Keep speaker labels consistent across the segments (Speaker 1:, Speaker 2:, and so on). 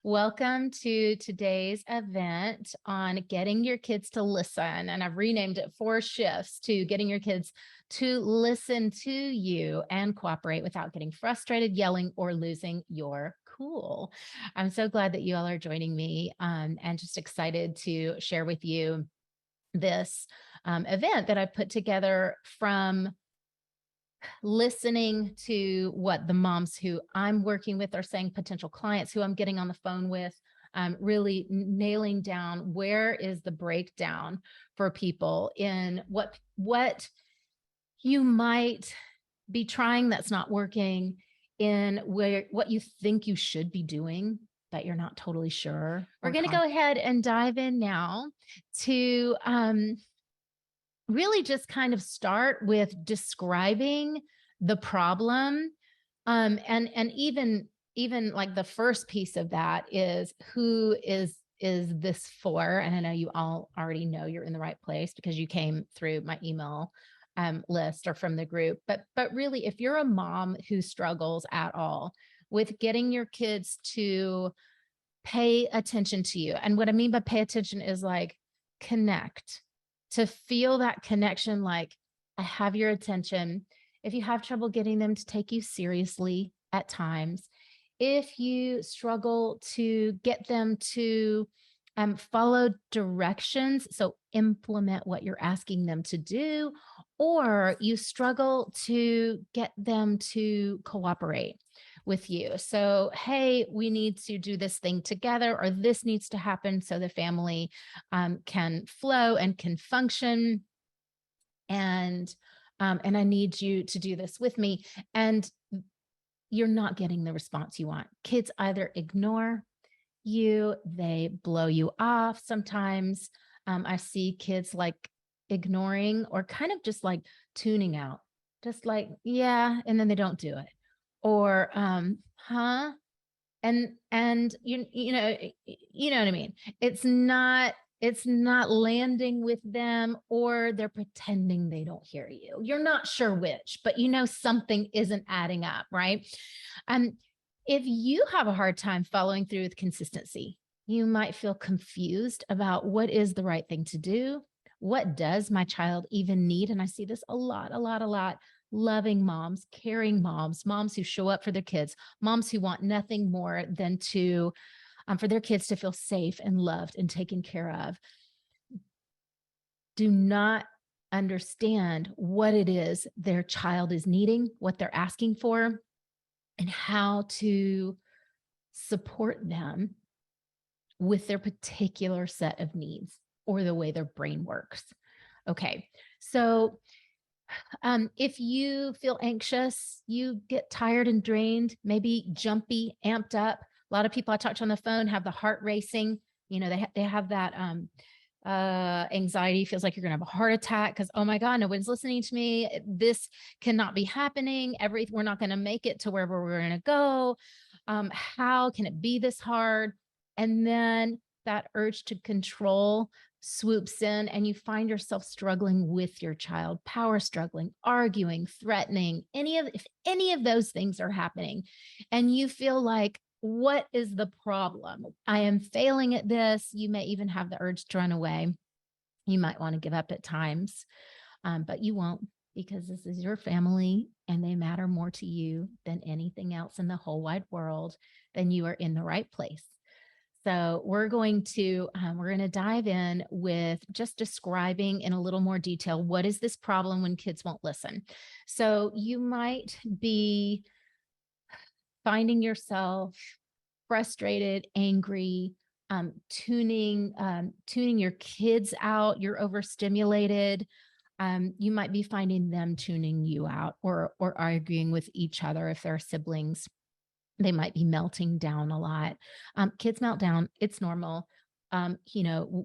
Speaker 1: Welcome to today's event on getting your kids to listen. And I've renamed it 4 shifts to getting your kids to listen to you and cooperate without getting frustrated, yelling, or losing your cool. I'm so glad that you all are joining me and just excited to share with you this event that I put together from listening to what the moms who I'm working with are saying, potential clients who I'm getting on the phone with, really nailing down where is the breakdown for people in what you might be trying that's not working, in what you think you should be doing that you're not totally sure. We're going to go ahead and dive in now to really just kind of start with describing the problem. And even like the first piece of that is, who is this for? And I know you all already know you're in the right place because you came through my email list or from the group. But really, if you're a mom who struggles at all with getting your kids to pay attention to you, and what I mean by pay attention is like connect, to feel that connection, like I have your attention. If you have trouble getting them to take you seriously at times, if you struggle to get them to follow directions, so implement what you're asking them to do, or you struggle to get them to cooperate with you. So, hey, we need to do this thing together, or this needs to happen so the family can flow and can function. And I need you to do this with me. And you're not getting the response you want. Kids either ignore you, they blow you off. Sometimes I see kids like ignoring or kind of just like tuning out, just like, yeah, and then they don't do it. Or huh? And you know what I mean? It's not landing with them, or they're pretending they don't hear you. You're not sure which, but you know something isn't adding up, right? If you have a hard time following through with consistency, you might feel confused about what is the right thing to do. What does my child even need? And I see this a lot. Loving moms, caring moms, moms who show up for their kids, moms who want nothing more than to for their kids to feel safe and loved and taken care of, do not understand what it is their child is needing, what they're asking for, and how to support them with their particular set of needs or the way their brain works. Okay, so if you feel anxious, you get tired and drained, maybe jumpy, amped up. A lot of people I talked to on the phone have the heart racing. You know, they have that anxiety, feels like you're going to have a heart attack because, oh my God, nobody's listening to me. This cannot be happening. We're not going to make it to wherever we're going to go. How can it be this hard? And then that urge to control swoops in, and you find yourself struggling with your child, power struggling, arguing, threatening, if any of those things are happening, and you feel like, what is the problem? I am failing at this. You may even have the urge to run away. You might want to give up at times, but you won't, because this is your family and they matter more to you than anything else in the whole wide world. Then you are in the right place. So we're going to dive in with just describing in a little more detail, what is this problem when kids won't listen? So you might be finding yourself frustrated, angry, tuning your kids out. You're overstimulated. You might be finding them tuning you out, or arguing with each other if they're siblings. They might be melting down a lot. Kids melt down. It's normal.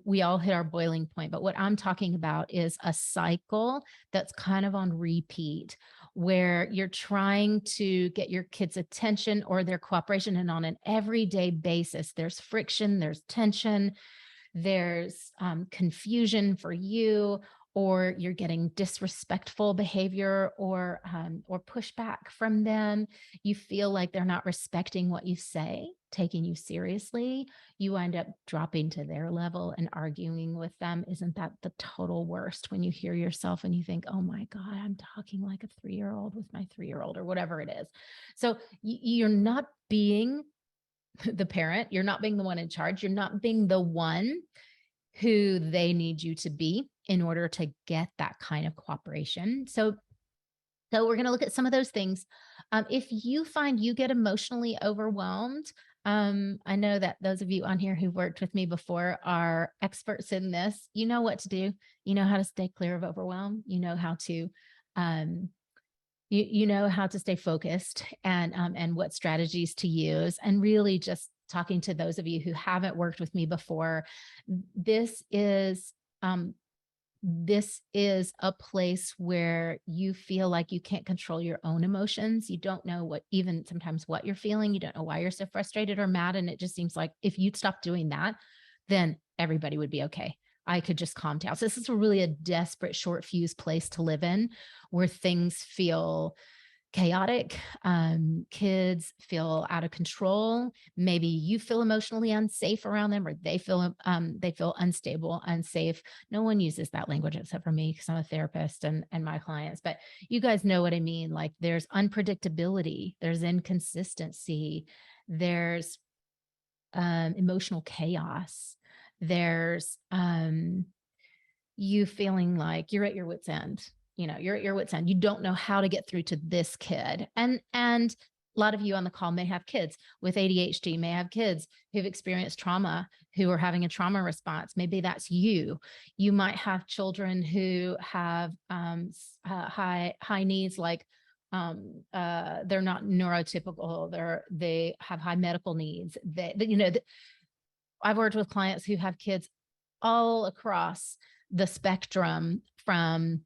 Speaker 1: We all hit our boiling point, but what I'm talking about is a cycle that's kind of on repeat, where you're trying to get your kids' attention or their cooperation. And on an everyday basis, there's friction, there's tension, there's confusion for you, or you're getting disrespectful behavior or pushback from them, you feel like they're not respecting what you say, taking you seriously, you end up dropping to their level and arguing with them. Isn't that the total worst when you hear yourself and you think, oh my God, I'm talking like a 3-year-old with my 3-year-old or whatever it is. So you're not being the parent, you're not being the one in charge, you're not being the one who they need you to be in order to get that kind of cooperation. So we're going to look at some of those things. If you find you get emotionally overwhelmed, I know that those of you on here who've worked with me before are experts in this. You know what to do. You know how to stay clear of overwhelm. You know how to, you know how to stay focused and what strategies to use. And really just talking to those of you who haven't worked with me before, this is a place where you feel like you can't control your own emotions. You don't know even sometimes what you're feeling. You don't know why you're so frustrated or mad. And it just seems like if you'd stop doing that, then everybody would be okay. I could just calm down. So this is really a desperate, short fuse place to live in, where things feel chaotic. Kids feel out of control. Maybe you feel emotionally unsafe around them, or they feel unstable, unsafe. No one uses that language except for me, because I'm a therapist and my clients. But you guys know what I mean. Like, there's unpredictability, there's inconsistency, there's emotional chaos. There's you feeling like you're at your wit's end. You're at your wit's end. You don't know how to get through to this kid. And a lot of you on the call may have kids with ADHD, may have kids who've experienced trauma, who are having a trauma response. Maybe that's you. You might have children who have high needs, like they're not neurotypical. They have high medical needs. I've worked with clients who have kids all across the spectrum, from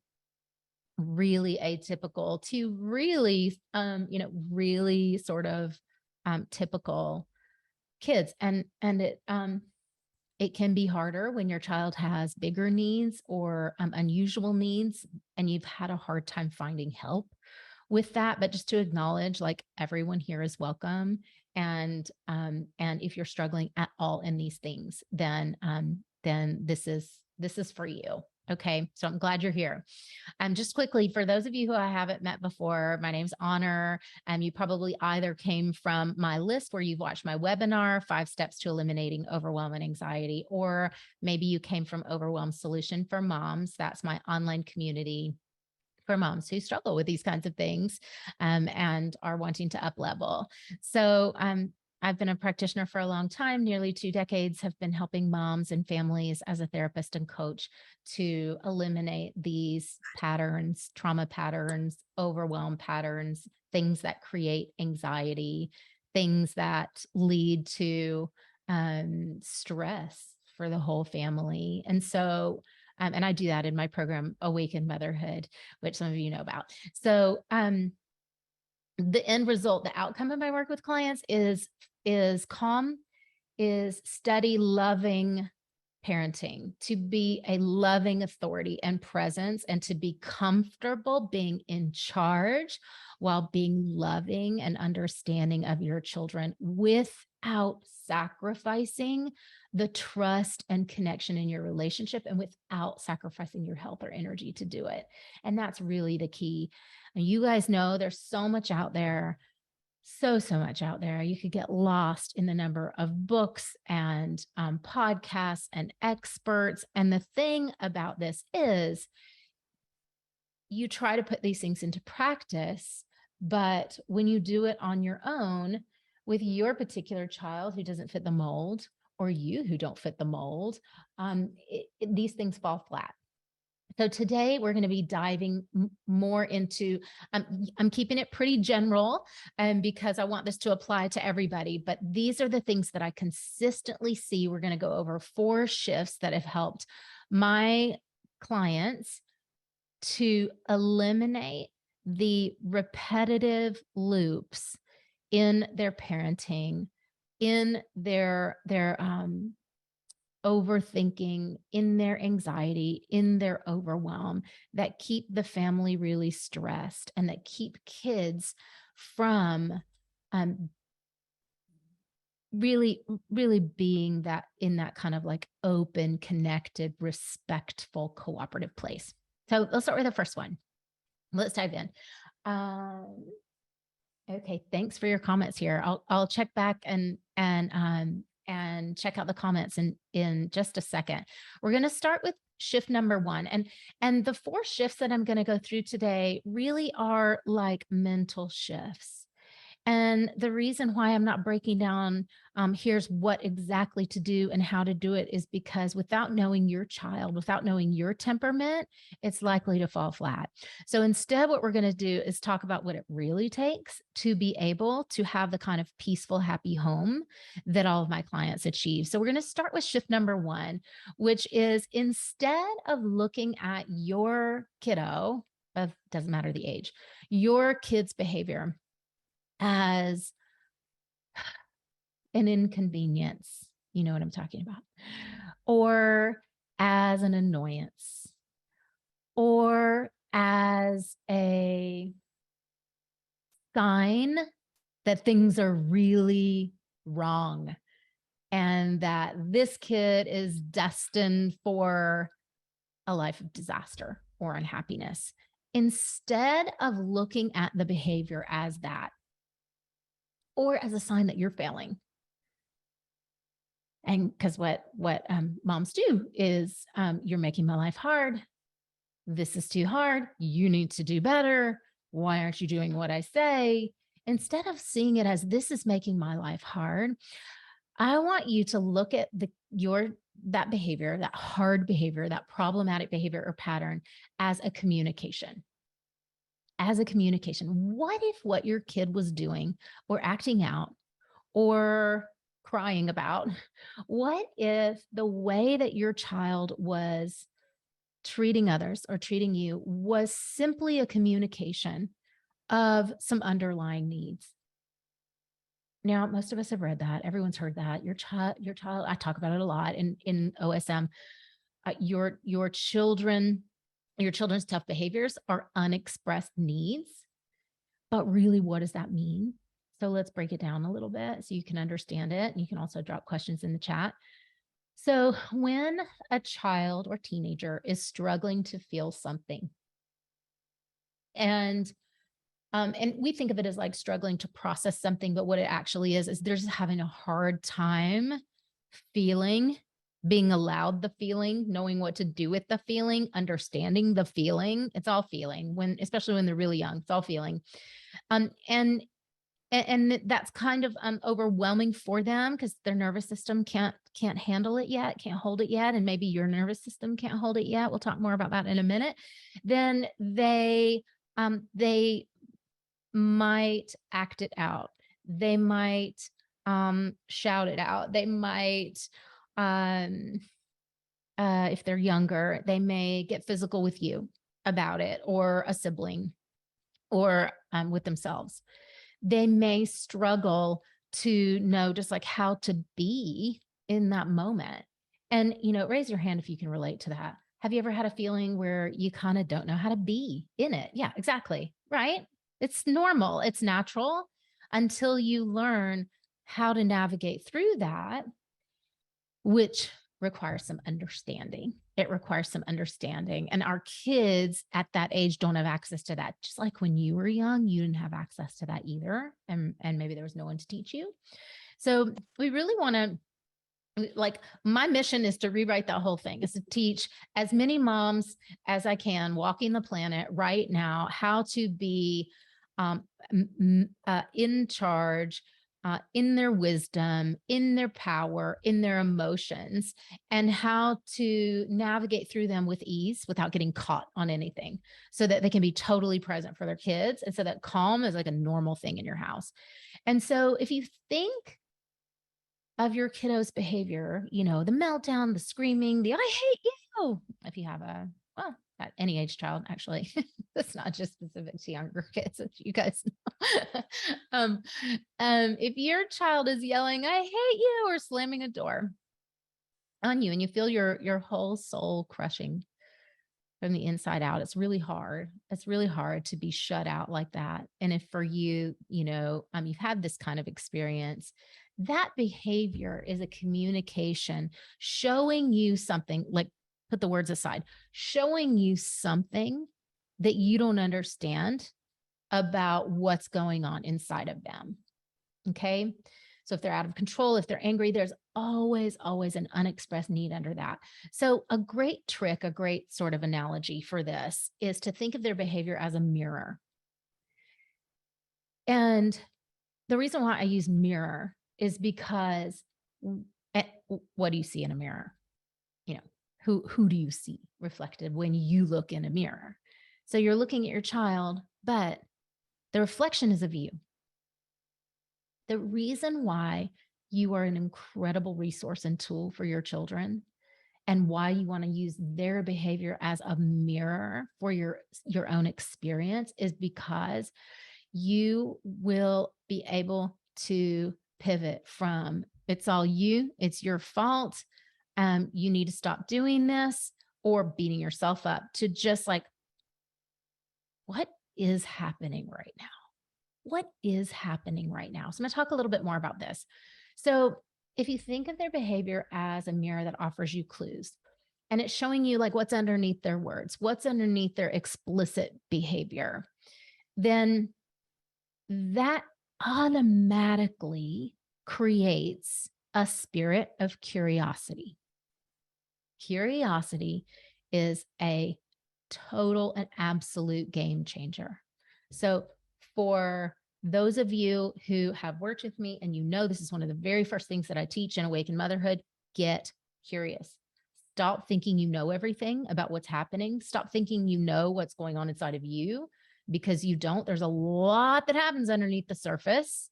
Speaker 1: really atypical to really, really sort of typical kids. And it can be harder when your child has bigger needs or unusual needs, and you've had a hard time finding help with that. But just to acknowledge, like, everyone here is welcome. And if you're struggling at all in these things, then this is for you. Okay. So I'm glad you're here. Just quickly, for those of you who I haven't met before, my name's Honor. You probably either came from my list where you've watched my webinar, 5 Steps to Eliminating Overwhelm and Anxiety, or maybe you came from Overwhelm Solution for Moms. That's my online community for moms who struggle with these kinds of things and are wanting to up level. So I've been a practitioner for a long time, nearly 2 decades, have been helping moms and families as a therapist and coach to eliminate these patterns, trauma patterns, overwhelm patterns, things that create anxiety, things that lead to stress for the whole family. And so and I do that in my program, Awaken Motherhood, which some of you know about. So the end result, the outcome of my work with clients is calm, is steady, loving parenting, to be a loving authority and presence, and to be comfortable being in charge while being loving and understanding of your children without sacrificing the trust and connection in your relationship, and without sacrificing your health or energy to do it. And that's really the key. And you guys know there's so much out there, so much out there. You could get lost in the number of books and podcasts and experts. And the thing about this is, you try to put these things into practice, but when you do it on your own with your particular child who doesn't fit the mold, or you who don't fit the mold, these things fall flat. So today we're going to be diving more into, I'm keeping it pretty general because I want this to apply to everybody, but these are the things that I consistently see. We're going to go over 4 shifts that have helped my clients to eliminate the repetitive loops in their parenting, in their overthinking, in their anxiety, in their overwhelm, that keep the family really stressed and that keep kids from really, really being that in that kind of like open, connected, respectful, cooperative place. So let's start with the first one. Let's dive in. Okay, thanks for your comments here. I'll check back and check out the comments in just a second. We're going to start with shift number 1, and the 4 shifts that I'm going to go through today really are like mental shifts. And the reason why I'm not breaking down, here's what exactly to do and how to do it is because without knowing your child, without knowing your temperament, it's likely to fall flat. So instead, what we're going to do is talk about what it really takes to be able to have the kind of peaceful, happy home that all of my clients achieve. So we're going to start with shift number 1, which is instead of looking at your kiddo, doesn't matter the age, your kid's behavior as an inconvenience, you know what I'm talking about, or as an annoyance, or as a sign that things are really wrong and that this kid is destined for a life of disaster or unhappiness. Instead of looking at the behavior as that, or as a sign that you're failing. And because what moms do is you're making my life hard. This is too hard. You need to do better. Why aren't you doing what I say? Instead of seeing it as this is making my life hard, I want you to look at that behavior, that hard behavior, that problematic behavior or pattern as a communication. As a communication. What if what your kid was doing or acting out or crying about, what if the way that your child was treating others or treating you was simply a communication of some underlying needs? Now, most of us have read that. Everyone's heard that. Your child, I talk about it a lot in OSM. Your children's tough behaviors are unexpressed needs. But really, what does that mean? So let's break it down a little bit so you can understand it. You can also drop questions in the chat. So when a child or teenager is struggling to feel something, and we think of it as like struggling to process something, but what it actually is they're just having a hard time feeling, being allowed the feeling, knowing what to do with the feeling, understanding the feeling. It's all feeling, especially when they're really young, it's all feeling. And that's kind of overwhelming for them because their nervous system can't handle it yet, can't hold it yet, and maybe your nervous system can't hold it yet. We'll talk more about that in a minute. Then they might act it out. They might shout it out. They might, if they're younger, they may get physical with you about it, or a sibling, or with themselves. They may struggle to know just like how to be in that moment. And, raise your hand if you can relate to that. Have you ever had a feeling where you kind of don't know how to be in it? Yeah, exactly. Right. It's normal. It's natural until you learn how to navigate through that, which requires some understanding. It requires some understanding. And our kids at that age don't have access to that. Just like when you were young, you didn't have access to that either. And maybe there was no one to teach you. So we really want to, like, my mission is to rewrite that whole thing, is to teach as many moms as I can walking the planet right now how to be in charge, in their wisdom, in their power, in their emotions, and how to navigate through them with ease without getting caught on anything, so that they can be totally present for their kids. And so that calm is like a normal thing in your house. And so if you think of your kiddo's behavior, the meltdown, the screaming, the I hate you, if you have at any age child, actually, that's not just specific to younger kids, as you guys know. If your child is yelling, I hate you, or slamming a door, on you, and you feel your whole soul crushing from the inside out. It's really hard. It's really hard to be shut out like that. And if for you, you've had this kind of experience, that behavior is a communication showing you something, like, put the words aside, showing you something that you don't understand about what's going on inside of them. Okay. So if they're out of control, if they're angry, there's always, always an unexpressed need under that. So a great trick, a great sort of analogy for this is to think of their behavior as a mirror. And the reason why I use mirror is because what do you see in a mirror? Who do you see reflected when you look in a mirror? So you're looking at your child, but the reflection is of you. The reason why you are an incredible resource and tool for your children, and why you want to use their behavior as a mirror for your own experience, is because you will be able to pivot from it's all you, it's your fault, you need to stop doing this, or beating yourself up, to just like, what is happening right now? What is happening right now? So I'm going to talk a little bit more about this. So if you think of their behavior as a mirror that offers you clues, and it's showing you like what's underneath their words, what's underneath their explicit behavior, then that automatically creates a spirit of curiosity. Curiosity is a total and absolute game changer. So for those of you who have worked with me, and this is one of the very first things that I teach in Awaken Motherhood, get curious. Stop thinking you know everything about what's happening. Stop thinking you know what's going on inside of you, because you don't. There's a lot that happens underneath the surface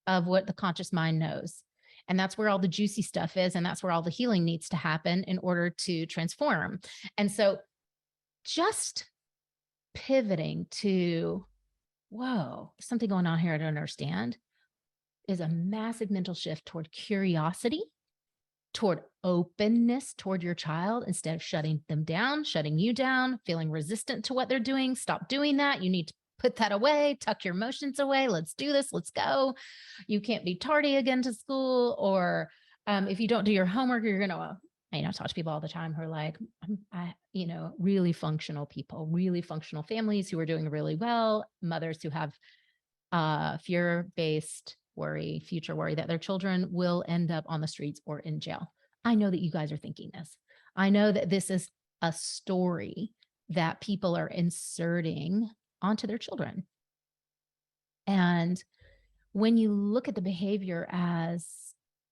Speaker 1: of what the conscious mind knows. And that's where all the juicy stuff is. And that's where all the healing needs to happen in order to transform. And so just pivoting to, whoa, there's something going on here I don't understand, is a massive mental shift toward curiosity, toward openness toward your child, instead of shutting them down, shutting you down, feeling resistant to what they're doing. Stop doing that. You need to put that away, tuck your emotions away. Let's do this. Let's go. You can't be tardy again to school. Or if you don't do your homework, you're going to, I talk to people all the time who are like, really functional people, really functional families who are doing really well, mothers who have fear-based worry, future worry that their children will end up on the streets or in jail. I know that you guys are thinking this. I know that this is a story that people are inserting onto their children. And when you look at the behavior as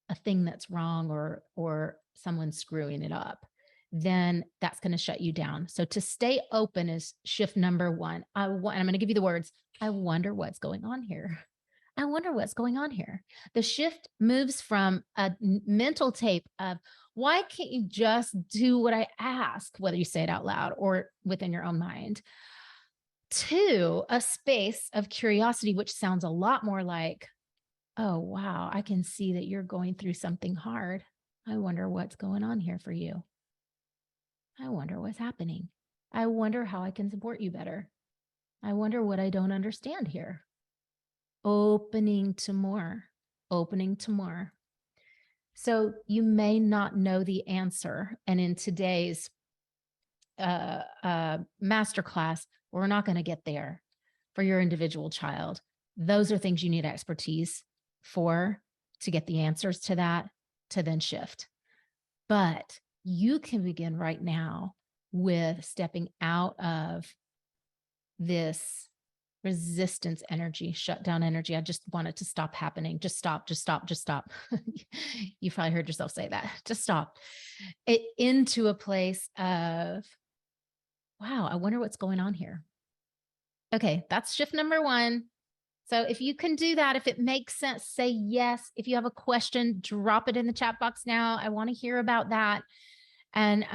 Speaker 1: a thing that's wrong, or someone screwing it up, then that's going to shut you down. So to stay open is shift number one. I'm going to give you the words. I wonder what's going on here. I wonder what's going on here. The shift moves from a mental tape of, why can't you just do what I ask, whether you say it out loud or within your own mind, to a space of curiosity, which sounds a lot more like, oh, wow, I can see that you're going through something hard. I wonder what's going on here for you. I wonder what's happening. I wonder how I can support you better. I wonder what I don't understand here. Opening to more, opening to more. So you may not know the answer. And in today's masterclass, we're not going to get there for your individual child. Those are things you need expertise for, to get the answers to that, to then shift. But you can begin right now with stepping out of this resistance energy, shutdown energy. I just want it to stop happening. Just stop, just stop, just stop. You've probably heard yourself say that. Just stop it, into a place of, wow, I wonder what's going on here. Okay, that's shift number one. So if you can do that, if it makes sense, say yes. If you have a question, drop it in the chat box now. I want to hear about that. And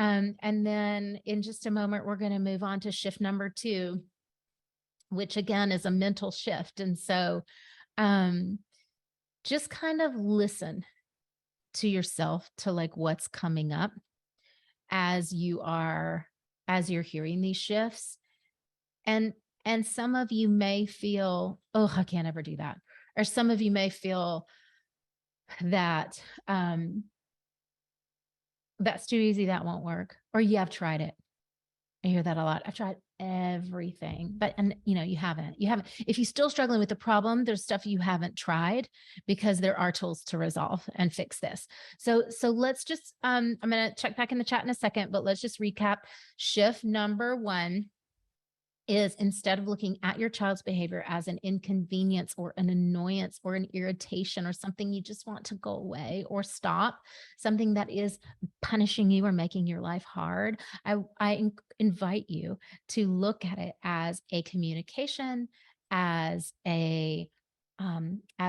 Speaker 1: then in just a moment, we're going to move on to shift number two, which again is a mental shift. And so just kind of listen. to yourself to like what's coming up as you're hearing these shifts. And and some of you may feel, oh, I can't ever do that. Or some of you may feel that that's too easy, that won't work. Or yeah, I've tried it. I hear that a lot. I've tried everything, but, and you haven't. If you're still struggling with the problem, there's stuff you haven't tried, because there are tools to resolve and fix this. So let's just, I'm going to check back in the chat in a second, but let's just recap. Shift number 1 is, instead of looking at your child's behavior as an inconvenience or an annoyance or an irritation or something you just want to go away or stop, something that is punishing you or making your life hard, I invite you to look at it as a communication, as a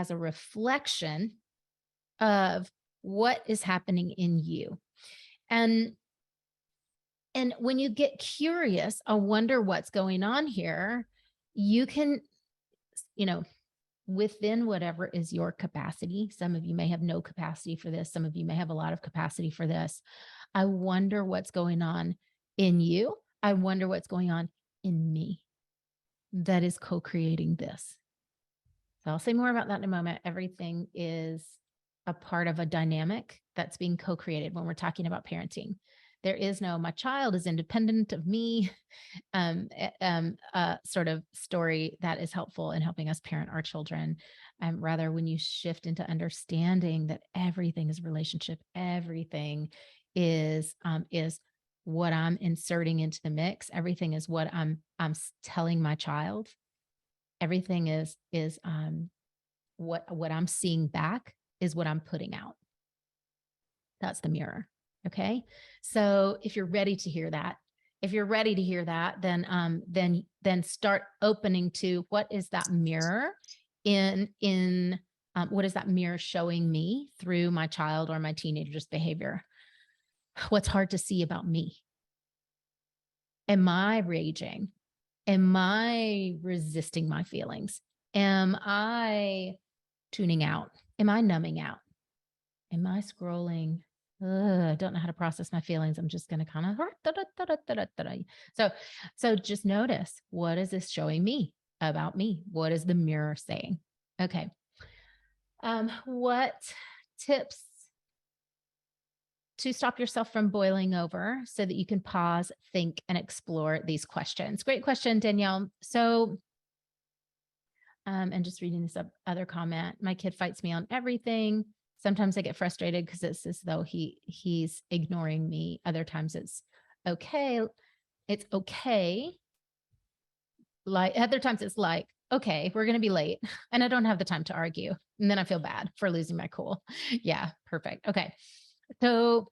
Speaker 1: reflection of what is happening in you. And when you get curious, I wonder what's going on here, you can, within whatever is your capacity. Some of you may have no capacity for this. Some of you may have a lot of capacity for this. I wonder what's going on in you. I wonder what's going on in me that is co-creating this. So I'll say more about that in a moment. Everything is a part of a dynamic that's being co-created when we're talking about parenting. There is no, my child is independent of me, sort of story that is helpful in helping us parent our children. Rather, when you shift into understanding that everything is relationship, everything is what I'm inserting into the mix. Everything is what I'm telling my child. Everything is what I'm seeing back is what I'm putting out. That's the mirror. Okay. So if you're ready to hear that, then start opening to what is that mirror what is that mirror showing me through my child or my teenager's behavior? What's hard to see about me? Am I raging? Am I resisting my feelings? Am I tuning out? Am I numbing out? Am I scrolling? I don't know how to process my feelings. I'm just going to kind of, so just notice, what is this showing me about me? What is the mirror saying? Okay. What tips to stop yourself from boiling over so that you can pause, think, and explore these questions? Great question, Danielle. So, and just reading this other comment, my kid fights me on everything. Sometimes I get frustrated because it's as though he's ignoring me. Other times it's okay. It's okay. Like other times it's like, okay, we're going to be late and I don't have the time to argue. And then I feel bad for losing my cool. Yeah, perfect. Okay. So,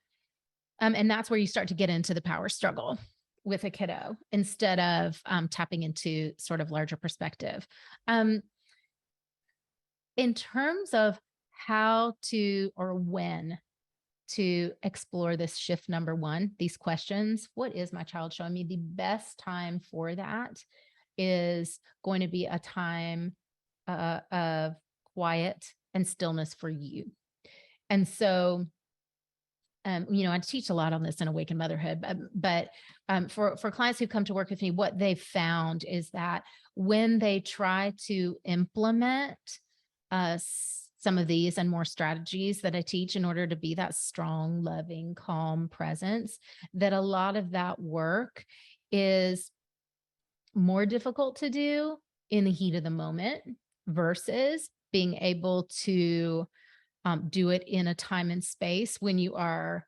Speaker 1: and that's where you start to get into the power struggle with a kiddo instead of tapping into sort of larger perspective. In terms of how to or when to explore this shift number 1, these questions, what is my child showing me? The best time for that is going to be a time of quiet and stillness for you. And so, I teach a lot on this in Awaken Motherhood, but for clients who come to work with me, what they've found is that when they try to implement some of these and more strategies that I teach in order to be that strong, loving, calm presence, that a lot of that work is more difficult to do in the heat of the moment versus being able to do it in a time and space when you are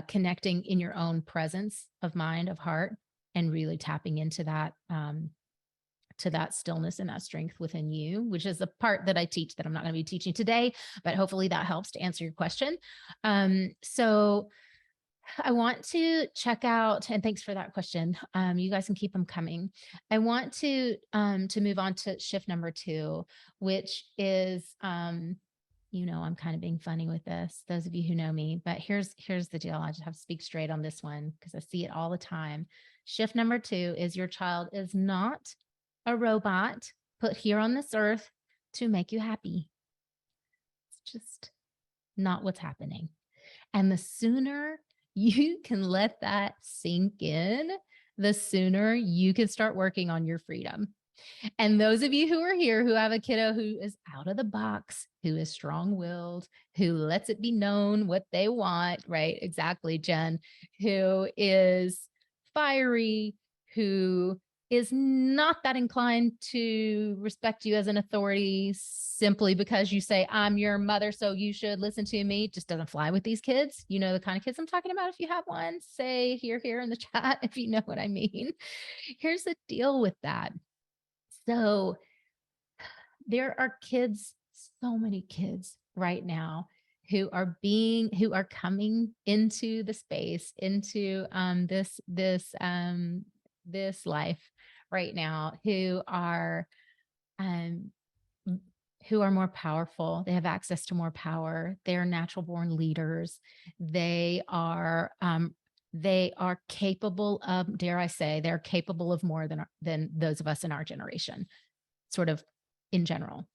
Speaker 1: connecting in your own presence of mind, of heart, and really tapping into that to that stillness and that strength within you, which is the part that I teach that I'm not going to be teaching today, but hopefully that helps to answer your question. So I want to check out, and thanks for that question. You guys can keep them coming. I want to move on to shift number 2, which is, I'm kind of being funny with this, those of you who know me, but here's the deal. I just have to speak straight on this one because I see it all the time. Shift number 2 is your child is not a robot put here on this earth to make you happy. It's just not what's happening. And the sooner you can let that sink in, the sooner you can start working on your freedom. And those of you who are here who have a kiddo who is out of the box, who is strong-willed, who lets it be known what they want, right? Exactly, Jen, who is fiery, who is not that inclined to respect you as an authority simply because you say, I'm your mother, so you should listen to me. Just doesn't fly with these kids. You know the kind of kids I'm talking about. If you have one, say here in the chat, if you know what I mean. Here's the deal with that. So there are kids, so many kids right now who are coming into the space, into this life right now, um, who are more powerful. They have access to more power. They're natural born leaders. They are capable of, dare I say, they're capable of more than those of us in our generation, sort of in general.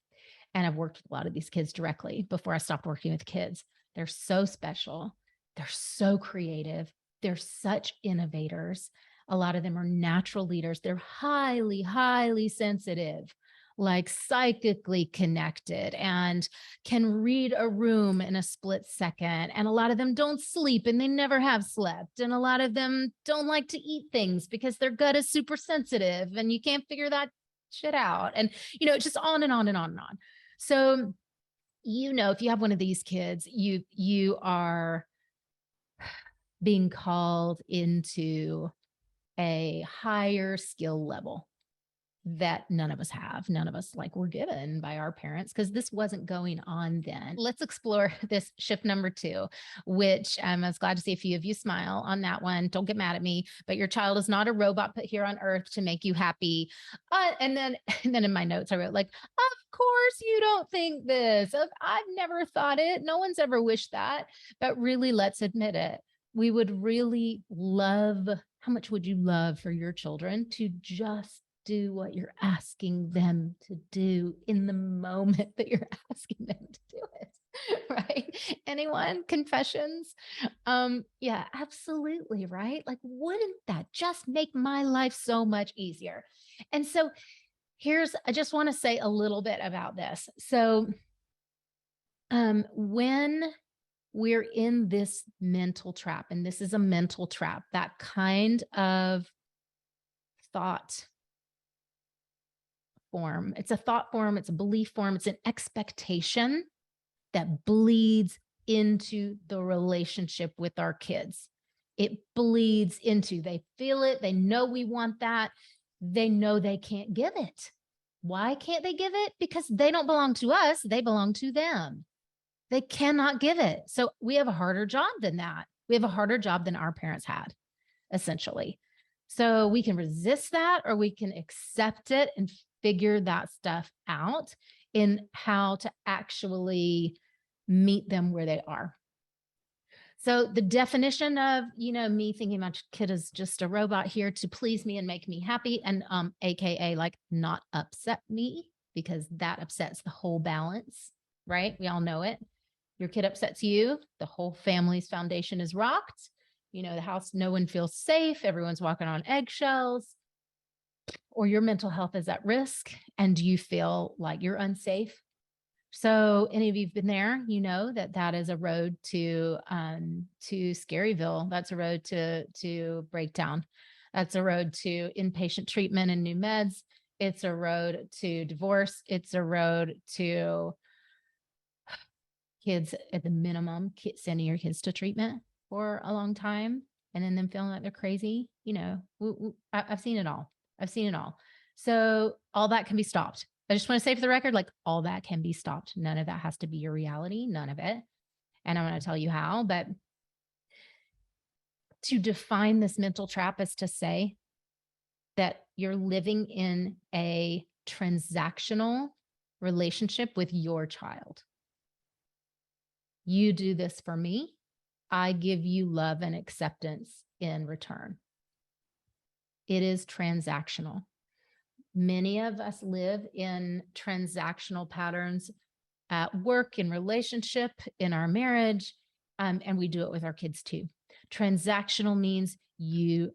Speaker 1: And I've worked with a lot of these kids directly before I stopped working with kids. They're so special. They're so creative. They're such innovators. A lot of them are natural leaders. They're highly, highly sensitive, like psychically connected, and can read a room in a split second. And a lot of them don't sleep and they never have slept. And a lot of them don't like to eat things because their gut is super sensitive and you can't figure that shit out. And, it's just on and on and on and on. So, if you have one of these kids, you are being called into a higher skill level that none of us have. None of us were given by our parents because this wasn't going on then. Let's explore this shift number 2, which I was glad to see a few of you smile on that one. Don't get mad at me, but your child is not a robot put here on earth to make you happy. And then in my notes, I wrote of course you don't think this. I've never thought it. No one's ever wished that, but really, let's admit it. We would really love, how much would you love for your children to just do what you're asking them to do in the moment that you're asking them to do it, right? Anyone? Confessions? Yeah, absolutely, right? Wouldn't that just make my life so much easier? And so I just want to say a little bit about this. So when we're in this mental trap, and this is a mental trap, that kind of thought form. It's a thought form, it's a belief form, it's an expectation that bleeds into the relationship with our kids. It bleeds into, they feel it, they know we want that, they know they can't give it. Why can't they give it? Because they don't belong to us, they belong to them. They cannot give it. So we have a harder job than that. We have a harder job than our parents had, essentially. So we can resist that, or we can accept it and figure that stuff out in how to actually meet them where they are. So the definition of, me thinking my kid is just a robot here to please me and make me happy, and AKA not upset me, because that upsets the whole balance, right? We all know it. Your kid upsets you, the whole family's foundation is rocked. The house, no one feels safe. Everyone's walking on eggshells, or your mental health is at risk and you feel like you're unsafe. So any of you've been there, that is a road to Scaryville. That's a road to breakdown. That's a road to inpatient treatment and new meds. It's a road to divorce. It's a road to kids, at the minimum, sending your kids to treatment for a long time and then them feeling like they're crazy. I've seen it all. I've seen it all. So all that can be stopped. I just want to say for the record, all that can be stopped. None of that has to be your reality. None of it. And I'm going to tell you how. But to define this mental trap is to say that you're living in a transactional relationship with your child. You do this for me. I give you love and acceptance in return. It is transactional. Many of us live in transactional patterns at work, in relationship, in our marriage, And we do it with our kids too. Transactional means you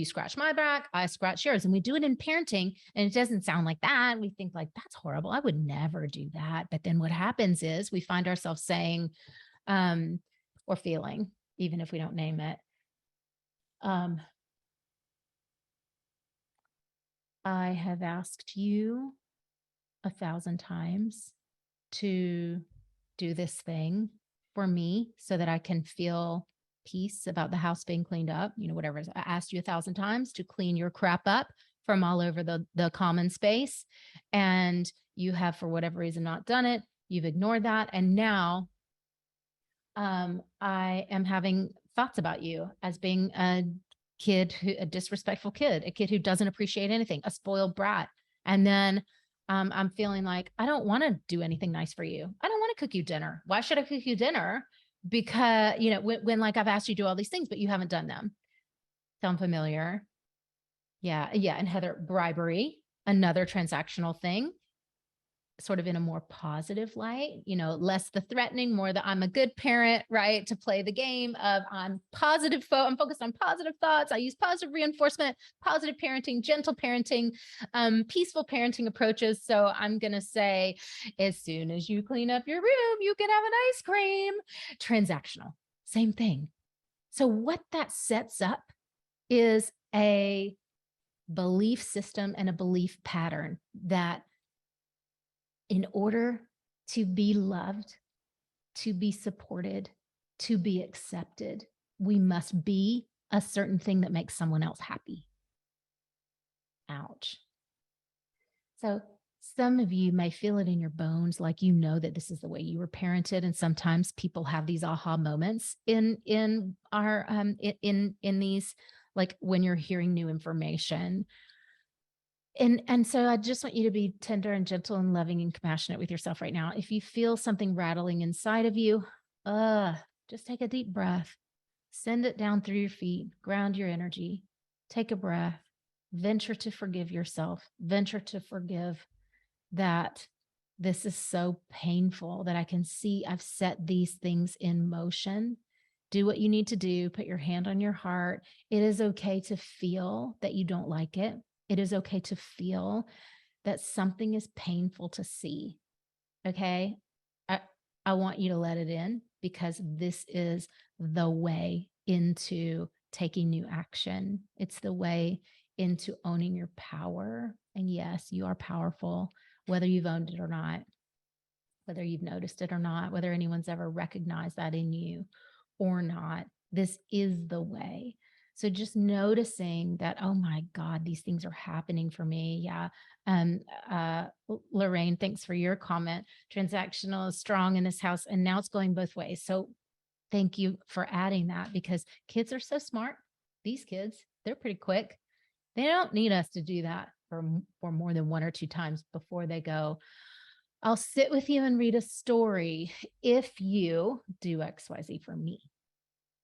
Speaker 1: scratch my back, I scratch yours. And we do it in parenting. And it doesn't sound like that. We think like, that's horrible. I would never do that. But then what happens is we find ourselves saying, or feeling, even if we don't name it, I have asked you 1,000 times to do this thing for me so that I can feel peace about the house being cleaned up, whatever. I asked you 1,000 times to clean your crap up from all over the common space. And you have, for whatever reason, not done it. You've ignored that. And now I am having thoughts about you as being a disrespectful kid, a kid who doesn't appreciate anything, a spoiled brat. And then I'm feeling like, I don't want to do anything nice for you. I don't want to cook you dinner. Why should I cook you dinner? Because, when like I've asked you to do all these things, but you haven't done them. Sound familiar? Yeah. Yeah. And Heather, bribery, another transactional thing, sort of in a more positive light, less the threatening, more the I'm a good parent, right? To play the game of I'm focused on positive thoughts. I use positive reinforcement, positive parenting, gentle parenting, peaceful parenting approaches. So I'm going to say, as soon as you clean up your room, you can have an ice cream. Transactional, same thing. So what that sets up is a belief system and a belief pattern that in order to be loved, to be supported, to be accepted, we must be a certain thing that makes someone else happy. Ouch. So some of you may feel it in your bones, like that this is the way you were parented. And sometimes people have these aha moments in our in these, like when you're hearing new information. And so I just want you to be tender and gentle and loving and compassionate with yourself right now. If you feel something rattling inside of you, just take a deep breath, send it down through your feet, ground your energy, take a breath, venture to forgive yourself, venture to forgive that this is so painful that I can see I've set these things in motion. Do what you need to do. Put your hand on your heart. It is okay to feel that you don't like it. It is okay to feel that something is painful to see. Okay. I want you to let it in, because this is the way into taking new action. It's the way into owning your power. And yes, you are powerful, whether you've owned it or not, whether you've noticed it or not, whether anyone's ever recognized that in you or not. This is the way. So just noticing that, oh my God, these things are happening for me. Yeah. Lorraine, thanks for your comment. Transactional is strong in this house, and now it's going both ways. So thank you for adding that, because kids are so smart. These kids, they're pretty quick. They don't need us to do that for more than 1 or 2 times before they go, I'll sit with you and read a story if you do XYZ for me.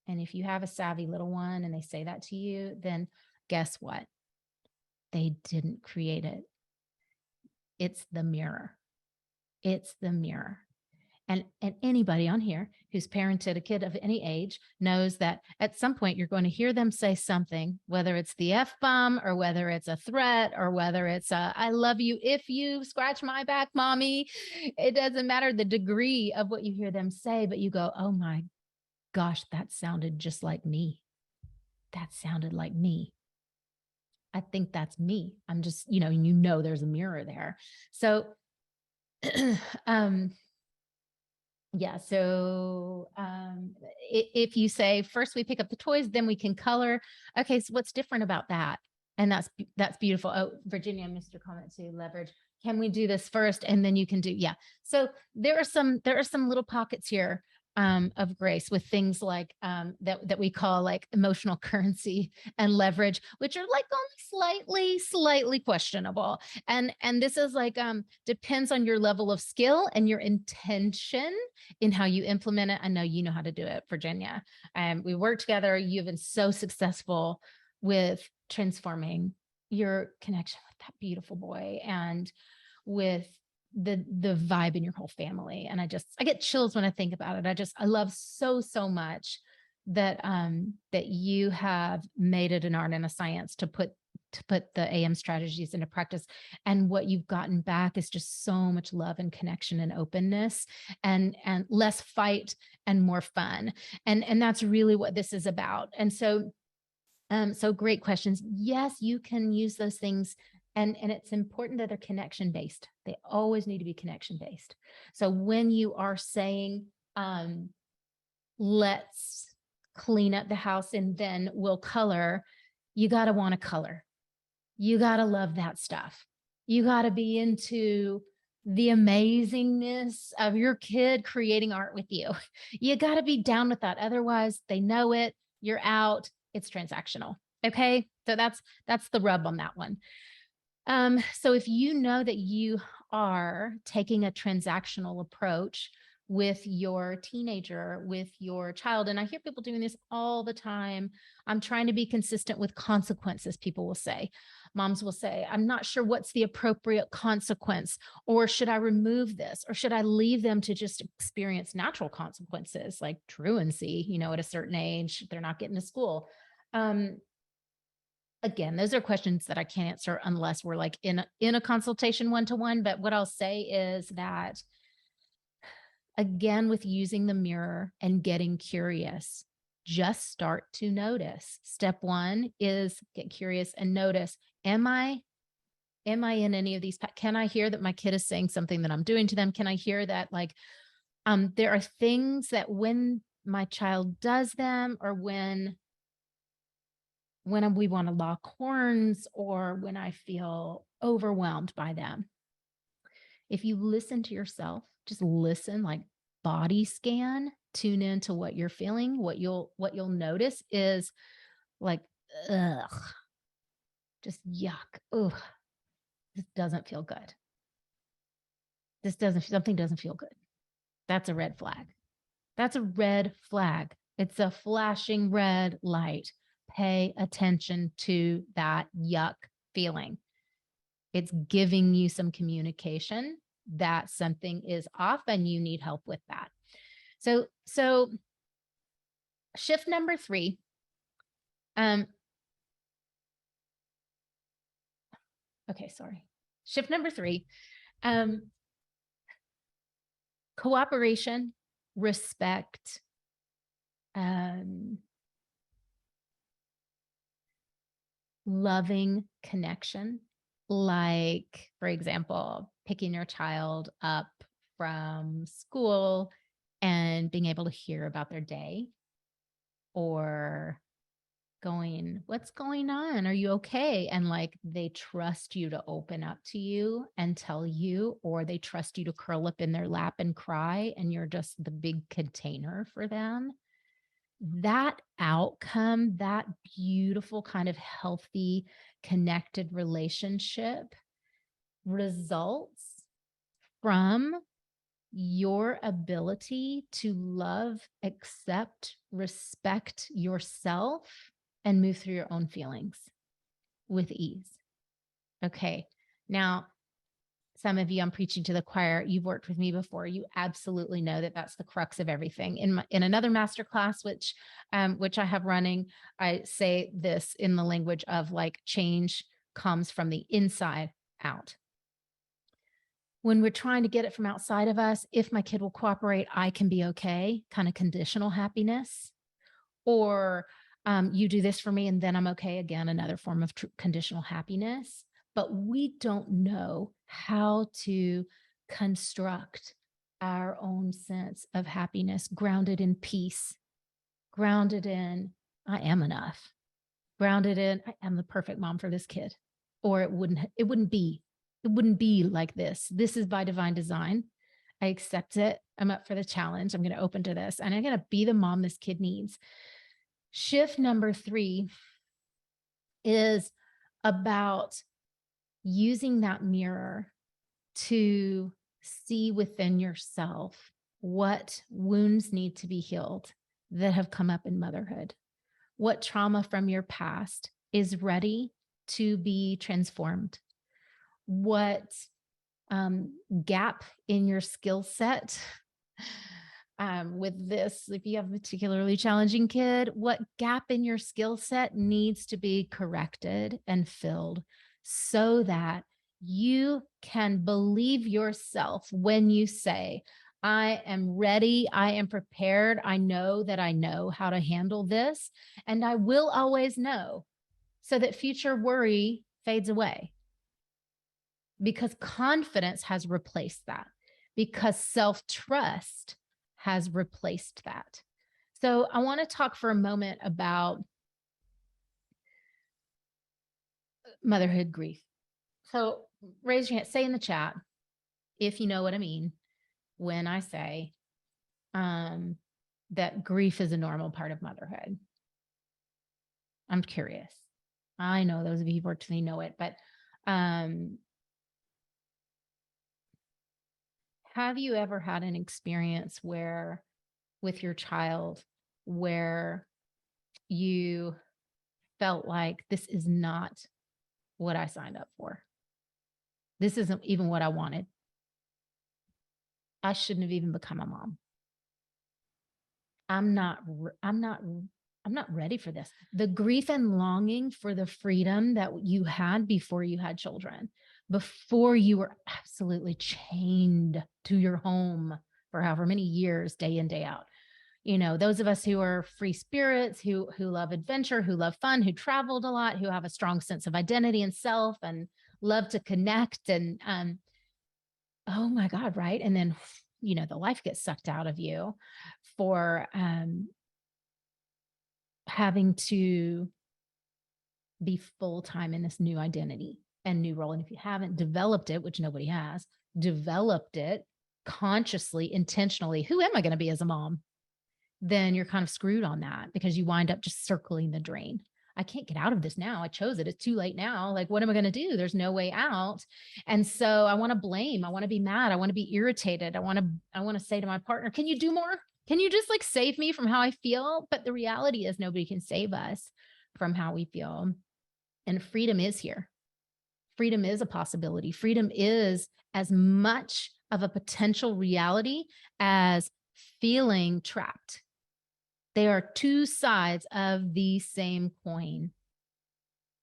Speaker 1: And if you have a savvy little one and they say that to you, then guess what? They didn't create it. It's the mirror. It's the mirror. And anybody on here who's parented a kid of any age knows that at some point you're going to hear them say something, whether it's the F-bomb or whether it's a threat or whether it's a, I love you if you scratch my back, mommy. It doesn't matter the degree of what you hear them say, but you go, oh my gosh, that sounded just like me. That sounded like me. I think that's me. I'm just, there's a mirror there. So, yeah. So, if you say first we pick up the toys, then we can color. Okay. So what's different about that? And that's beautiful. Oh, Virginia, Mr. Comment to leverage. Can we do this first? And then you can do, yeah. So there are some little pockets here of grace with things like that we call like emotional currency and leverage, which are like only slightly questionable. And this is like depends on your level of skill and your intention in how you implement it. I know you know how to do it, Virginia. We work together. You've been so successful with transforming your connection with that beautiful boy and with the vibe in your whole family. And I get chills when I think about it. I love so, so much that, that you have made it an art and a science to put the AM strategies into practice. And what you've gotten back is just so much love and connection and openness, and less fight and more fun. And that's really what this is about. And so, so great questions. Yes, you can use those things. And it's important that they're connection based. They always need to be connection based. So when you are saying, let's clean up the house and then we'll color, you got to want to color. You got to love that stuff. You got to be into the amazingness of your kid creating art with you. You got to be down with that. Otherwise, they know it. You're out. It's transactional. Okay. So that's the rub on that one. So if you know that you are taking a transactional approach with your teenager, with your child, and I hear people doing this all the time, I'm trying to be consistent with consequences, people will say. Moms will say, I'm not sure what's the appropriate consequence, or should I remove this, or should I leave them to just experience natural consequences like truancy, at a certain age, they're not getting to school. Again, those are questions that I can't answer unless we're like in a consultation one-to-one. But what I'll say is that, again, with using the mirror and getting curious, just start to notice. Step one is get curious and notice, am I in any of these? Can I hear that my kid is saying something that I'm doing to them? Can I hear that, like, there are things that when my child does them, or when we want to lock horns, or when I feel overwhelmed by them. If you listen to yourself, just listen, like body scan, tune into what you're feeling, what you'll notice is like, ugh, just yuck. Ugh, this doesn't feel good. Something doesn't feel good. That's a red flag. That's a red flag. It's a flashing red light. Pay attention to that yuck feeling. It's giving you some communication that something is off and you need help with that. So shift number 3. Shift number 3. Cooperation, respect, loving connection. Like, for example, picking your child up from school and being able to hear about their day, or going, what's going on? Are you okay? And like, they trust you to open up to you and tell you, or they trust you to curl up in their lap and cry, and you're just the big container for them. That outcome, that beautiful kind of healthy, connected relationship results from your ability to love, accept, respect yourself, and move through your own feelings with ease. Okay. Now, some of you, I'm preaching to the choir. You've worked with me before. You absolutely know that that's the crux of everything. In another masterclass, which I have running, I say this in the language of like, change comes from the inside out. When we're trying to get it from outside of us, if my kid will cooperate, I can be okay, kind of conditional happiness. Or you do this for me and then I'm okay, again, another form of conditional happiness. But we don't know how to construct our own sense of happiness, grounded in peace, grounded in, I am enough, grounded in, I am the perfect mom for this kid, or it wouldn't be like this. This is by divine design. I accept it. I'm up for the challenge. I'm going to open to this, and I'm going to be the mom this kid needs. Shift number 3 is about using that mirror to see within yourself what wounds need to be healed that have come up in motherhood. What trauma from your past is ready to be transformed. What gap in your skill set. With this, if you have a particularly challenging kid, what gap in your skill set needs to be corrected and filled so that you can believe yourself when you say, I am ready, I am prepared, I know that I know how to handle this, and I will always know, so that future worry fades away. Because confidence has replaced that, because self-trust has replaced that. So I want to talk for a moment about motherhood grief. So raise your hand, say in the chat if you know what I mean when I say that grief is a normal part of motherhood. I'm curious. I know those of you who virtually know it, but have you ever had an experience where, with your child, where you felt like this is not what I signed up for? This isn't even what I wanted. I shouldn't have even become a mom. I'm not ready for this. The grief and longing for the freedom that you had before you had children, before you were absolutely chained to your home for however many years, day in, day out. You know, those of us who are free spirits, who love adventure, who love fun, who traveled a lot, who have a strong sense of identity and self and love to connect. And oh my God, right? And then, you know, the life gets sucked out of you for having to be full-time in this new identity and new role. And if you haven't developed it, which nobody has, developed it consciously, intentionally, who am I going to be as a mom? Then you're kind of screwed on that, because you wind up just circling the drain. I can't get out of this now. I chose it. It's too late now. Like, what am I going to do? There's no way out. And so I want to blame. I want to be mad. I want to be irritated. I want to say to my partner, can you do more? Can you just like save me from how I feel? But the reality is nobody can save us from how we feel. And freedom is here. Freedom is a possibility. Freedom is as much of a potential reality as feeling trapped. They are two sides of the same coin.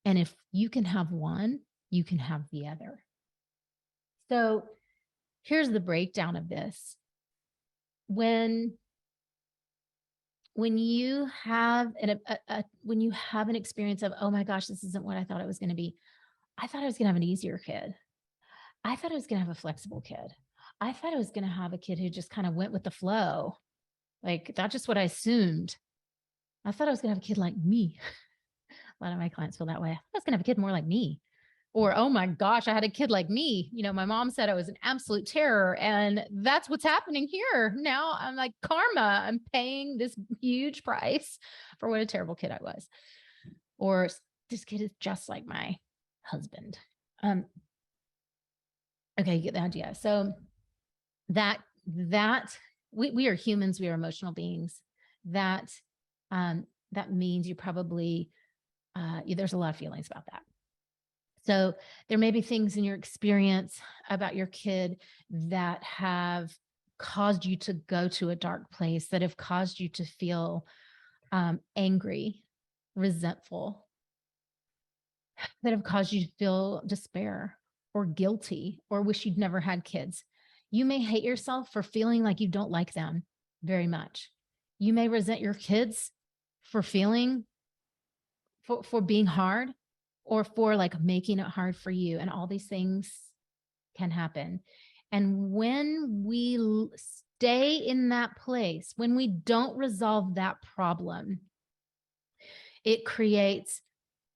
Speaker 1: And if you can have one, you can have the other. So here's the breakdown of this. When you have an experience of, oh my gosh, this isn't what I thought it was going to be. I thought I was going to have an easier kid. I thought I was going to have a flexible kid. I thought I was going to have a kid who just kind of went with the flow. Like, that's just what I assumed. I thought I was going to have a kid like me. A lot of my clients feel that way. I was going to have a kid more like me. Or, oh my gosh, I had a kid like me. You know, my mom said I was an absolute terror. And that's what's happening here. Now I'm like, karma. I'm paying this huge price for what a terrible kid I was. Or this kid is just like my husband. Okay, you get the idea. So that we are humans, we are emotional beings. That means you probably there's a lot of feelings about that. So there may be things in your experience about your kid that have caused you to go to a dark place, that have caused you to feel angry, resentful, that have caused you to feel despair or guilty or wish you'd never had kids. You may hate yourself for feeling like you don't like them very much. You may resent your kids for feeling, for being hard, or for like making it hard for you. And all these things can happen. And when we stay in that place, when we don't resolve that problem, it creates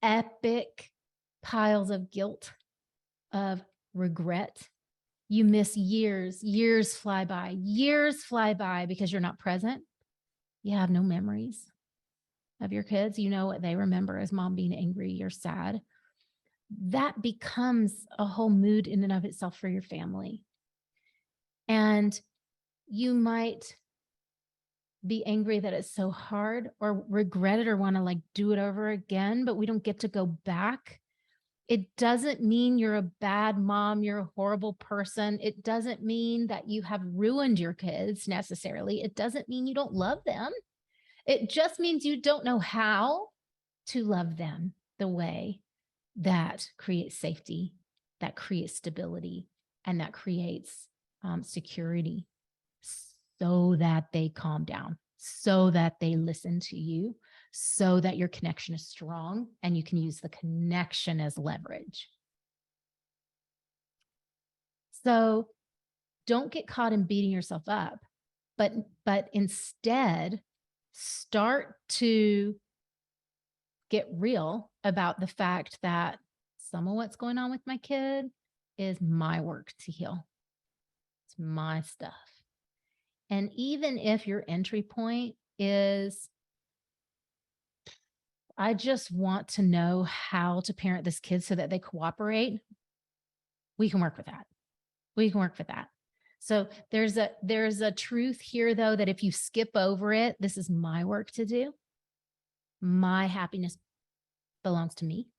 Speaker 1: epic piles of guilt, of regret. You miss years, years fly by because you're not present. You have no memories of your kids. You know what they remember as mom being angry or sad. That becomes a whole mood in and of itself for your family. And you might be angry that it's so hard, or regret it, or want to like do it over again, but we don't get to go back It doesn't mean you're a bad mom, you're a horrible person. It doesn't mean that you have ruined your kids necessarily. It doesn't mean you don't love them. It just means you don't know how to love them the way that creates safety, that creates stability, and that creates security, so that they calm down, so that they listen to you, so that your connection is strong and you can use the connection as leverage. So don't get caught in beating yourself up, but instead start to get real about the fact that some of what's going on with my kid is my work to heal. It's my stuff. And even if your entry point is, I just want to know how to parent this kid so that they cooperate, we can work with that. We can work with that. So there's a truth here, though, that if you skip over it, this is my work to do. My happiness belongs to me.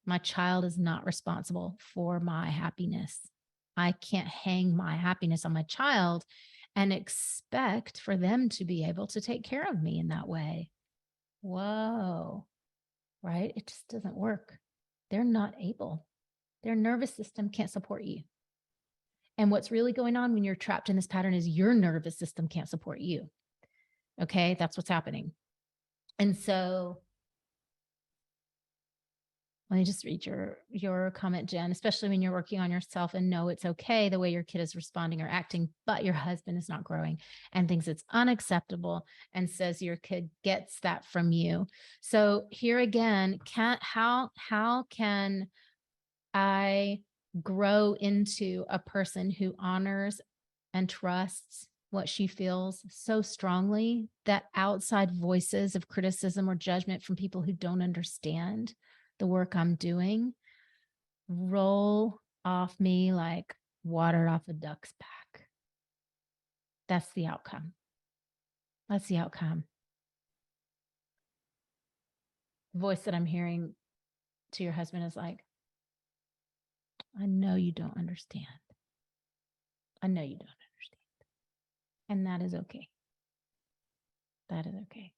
Speaker 1: My child is not responsible for my happiness. I can't hang my happiness on my child and expect for them to be able to take care of me in that way. Whoa, right? It just doesn't work. They're not able. Their nervous system can't support you. And what's really going on when you're trapped in this pattern is your nervous system can't support you. Okay, that's what's happening. And so let me just read your comment, Jen, especially when you're working on yourself and know it's okay the way your kid is responding or acting, but your husband is not growing and thinks it's unacceptable and says your kid gets that from you. So here again, how can I grow into a person who honors and trusts what she feels so strongly that outside voices of criticism or judgment from people who don't understand the work I'm doing roll off me like water off a duck's back? That's the outcome. That's the outcome. The voice that I'm hearing to your husband is like, I know you don't understand. I know you don't understand. And that is okay. That is okay.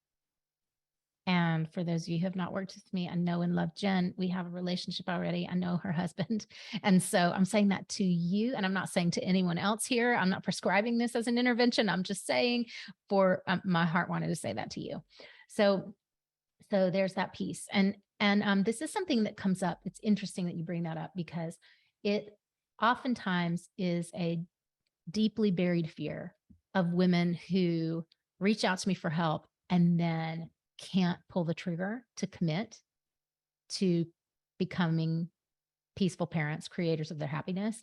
Speaker 1: And for those of you who have not worked with me, I know and love Jen. We have a relationship already. I know her husband. And so I'm saying that to you, and I'm not saying to anyone else here. I'm not prescribing this as an intervention. I'm just saying for my heart wanted to say that to you. So there's that piece. And this is something that comes up. It's interesting that you bring that up because it oftentimes is a deeply buried fear of women who reach out to me for help and then can't pull the trigger to commit to becoming peaceful parents, creators of their happiness,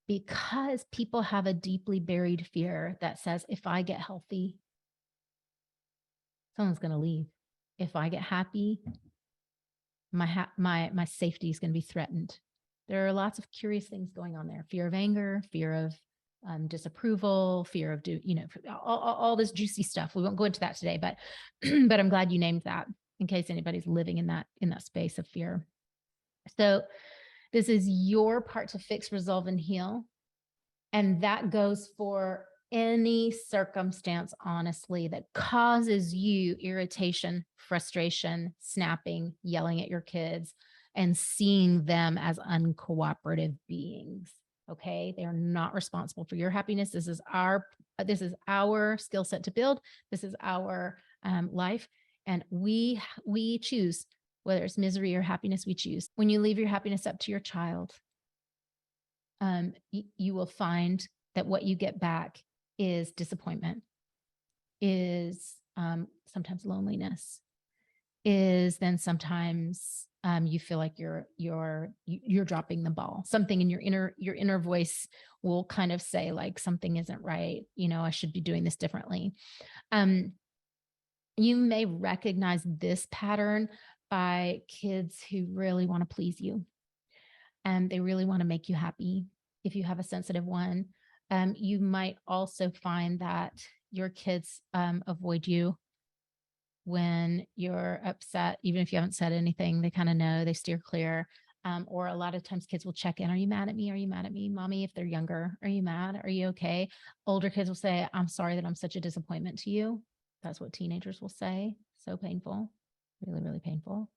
Speaker 1: because people have a deeply buried fear that says, if I get healthy, someone's going to leave. If I get happy, my safety is going to be threatened. There are lots of curious things going on there. Fear of anger, fear of disapproval, fear of all this juicy stuff. We won't go into that today, but but I'm glad you named that in case anybody's living in that space of fear. So this is your part to fix, resolve, and heal. And that goes for any circumstance, honestly, that causes you irritation, frustration, snapping, yelling at your kids, and seeing them as uncooperative beings. Okay. They are not responsible for your happiness. This is our skill set to build. This is our life. And we choose whether it's misery or happiness. We choose. When you leave your happiness up to your child, you will find that what you get back is disappointment, is sometimes loneliness, is then sometimes you feel like you're dropping the ball. Something in your inner voice will kind of say like something isn't right. I should be doing this differently. You may recognize this pattern by kids who really want to please you, and they really want to make you happy. If you have a sensitive one, you might also find that your kids avoid you when you're upset. Even if you haven't said anything, they kind of know, they steer clear. Or a lot of times kids will check in. Are you mad at me? Are you mad at me? Mommy, if they're younger, are you mad? Are you okay? Older kids will say, I'm sorry that I'm such a disappointment to you. That's what teenagers will say. So painful, really, really painful.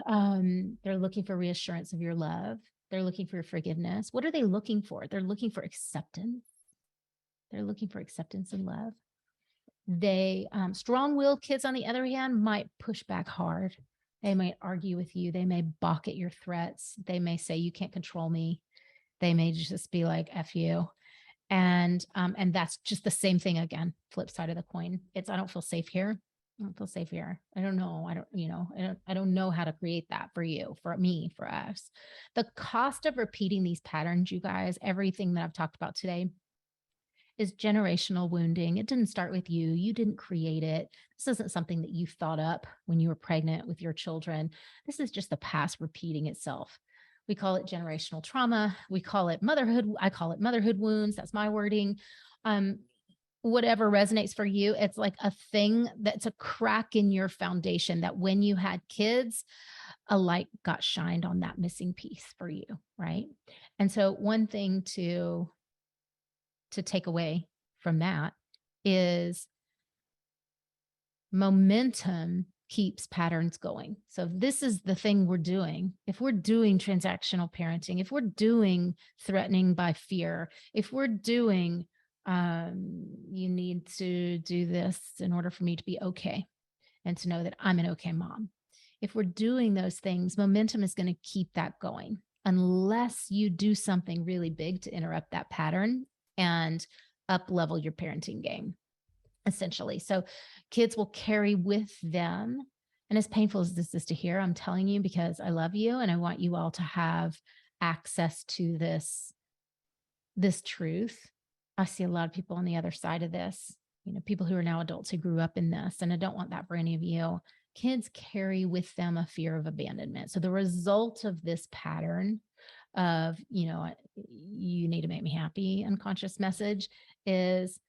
Speaker 1: They're looking for reassurance of your love. They're looking for forgiveness. What are they looking for? They're looking for acceptance. They're looking for acceptance and love. They, strong-willed kids, on the other hand, might push back hard. They might argue with you. They may balk at your threats. They may say, you can't control me. They may just be like, F you. And that's just the same thing again, flip side of the coin. It's, I don't feel safe here. I don't feel safe here. I don't know. I don't know how to create that for you, for me, for us. The cost of repeating these patterns, you guys, everything that I've talked about today, is generational wounding. It didn't start with you. You didn't create it. This isn't something that you thought up when you were pregnant with your children. This is just the past repeating itself. We call it generational trauma. We call it motherhood. I call it motherhood wounds. That's my wording. Whatever resonates for you. It's like a thing that's a crack in your foundation that when you had kids, a light got shined on that missing piece for you, right? And so one thing to take away from that is momentum keeps patterns going. So this is the thing we're doing. If we're doing transactional parenting, if we're doing threatening by fear, if we're doing, you need to do this in order for me to be okay and to know that I'm an okay mom. If we're doing those things, momentum is going to keep that going unless you do something really big to interrupt that pattern and up level your parenting game, essentially. So kids will carry with them. And as painful as this is to hear, I'm telling you because I love you and I want you all to have access to this truth. I see a lot of people on the other side of this, people who are now adults who grew up in this, and I don't want that for any of you. Kids carry with them a fear of abandonment. So the result of this pattern of, you need to make me happy, unconscious message is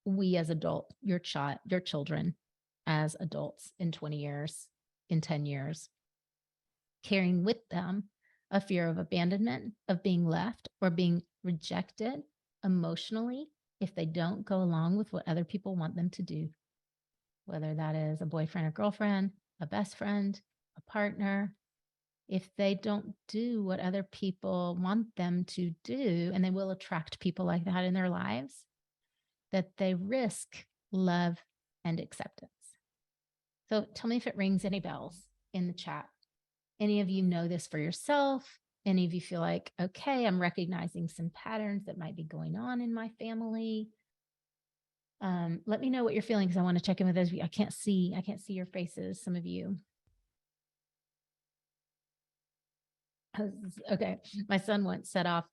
Speaker 1: we as adult, your children as adults in 20 years, in 10 years, carrying with them a fear of abandonment, of being left or being rejected emotionally if they don't go along with what other people want them to do, whether that is a boyfriend or girlfriend, a best friend, a partner. If they don't do what other people want them to do, and they will attract people like that in their lives, that they risk love and acceptance. So tell me if it rings any bells in the chat. Any of you know this for yourself? Any of you feel like, okay, I'm recognizing some patterns that might be going on in my family? Let me know what you're feeling because I want to check in with those of you. I can't see your faces, some of you. Okay, my son once set off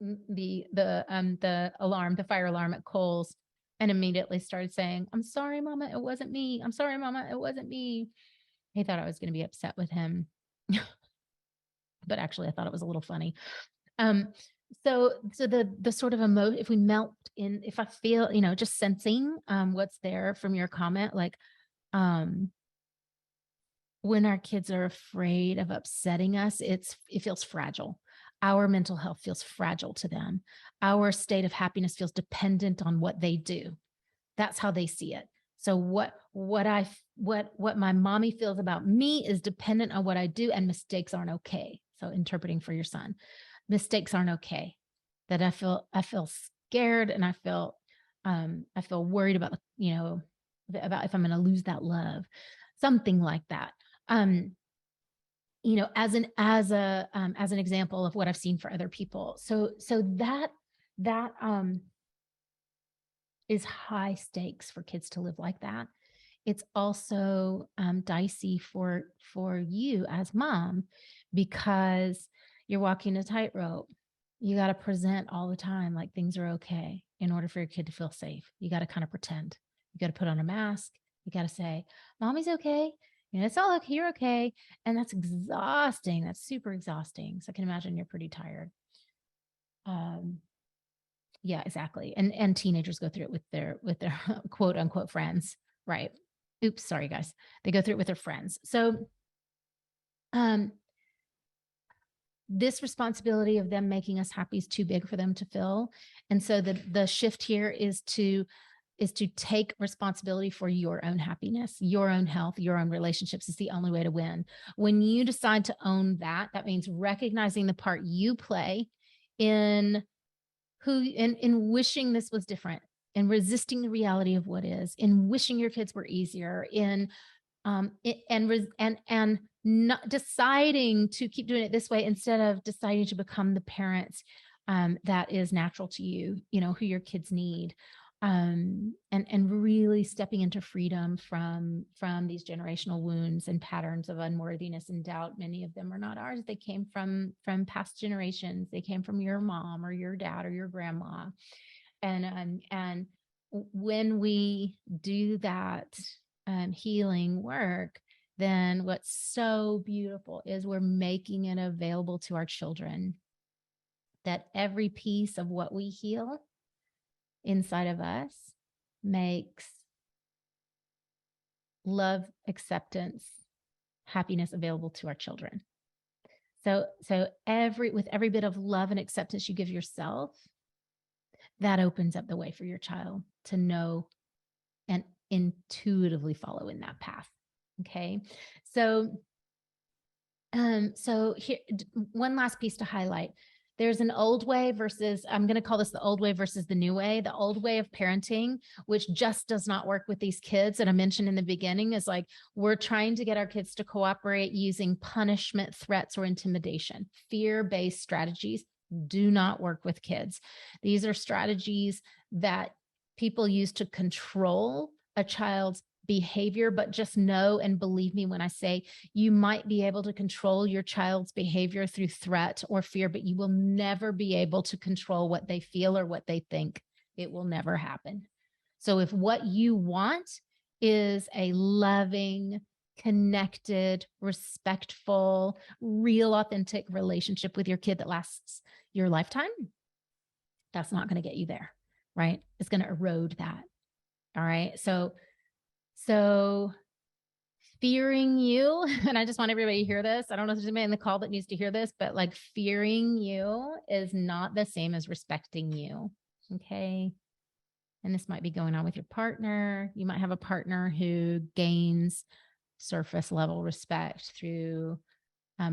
Speaker 1: the alarm, the fire alarm at Kohl's, and immediately started saying, "I'm sorry, Mama, it wasn't me. I'm sorry, Mama, it wasn't me." He thought I was going to be upset with him, but actually, I thought it was a little funny. So the sort of emotion, if we melt in, if I feel, just sensing what's there from your comment, like when our kids are afraid of upsetting us, it feels fragile. Our mental health feels fragile to them. Our state of happiness feels dependent on what they do. That's how they see it. So what my mommy feels about me is dependent on what I do, and mistakes aren't okay. So interpreting for your son, mistakes aren't okay. That I feel scared, and I feel worried about, about if I'm going to lose that love, something like that. As an example of what I've seen for other people. So that is high stakes for kids to live like that. It's also dicey for you as mom, because you're walking a tightrope. You got to present all the time like things are okay in order for your kid to feel safe. You got to kind of pretend. You got to put on a mask. You got to say, "Mommy's okay. It's all okay. You're okay." And that's exhausting. That's super exhausting. So I can imagine you're pretty tired. Yeah, exactly. And teenagers go through it with their quote unquote friends, right? Oops, sorry guys. They go through it with their friends. So um this responsibility of them making us happy is too big for them to fill. And so the shift here is to take responsibility for your own happiness, your own health, your own relationships is the only way to win. When you decide to own that, that means recognizing the part you play in in wishing this was different, in resisting the reality of what is, in wishing your kids were easier, in and not deciding to keep doing it this way instead of deciding to become the parents that is natural to you, who your kids need, and really stepping into freedom from these generational wounds and patterns of unworthiness and doubt. Many of them are not ours. They came from past generations. They came from your mom or your dad or your grandma. And when we do that healing work, then what's so beautiful is we're making it available to our children, that every piece of what we heal inside of us makes love, acceptance, happiness available to our children. So with every bit of love and acceptance you give yourself, that opens up the way for your child to know and intuitively follow in that path. Okay. So here, one last piece to highlight. There's an old way versus, I'm going to call this the old way versus the new way. The old way of parenting, which just does not work with these kids that I mentioned in the beginning, is like, we're trying to get our kids to cooperate using punishment, threats, or intimidation. Fear-based strategies do not work with kids. These are strategies that people use to control a child's behavior, but just know and believe me when I say you might be able to control your child's behavior through threat or fear, but you will never be able to control what they feel or what they think. It will never happen. So if what you want is a loving, connected, respectful, real, authentic relationship with your kid that lasts your lifetime, that's not going to get you there, right? It's going to erode that. All right. So fearing you, and I just want everybody to hear this. I don't know if there's anybody in the call that needs to hear this, but like, fearing you is not the same as respecting you. Okay. And this might be going on with your partner. You might have a partner who gains surface level respect through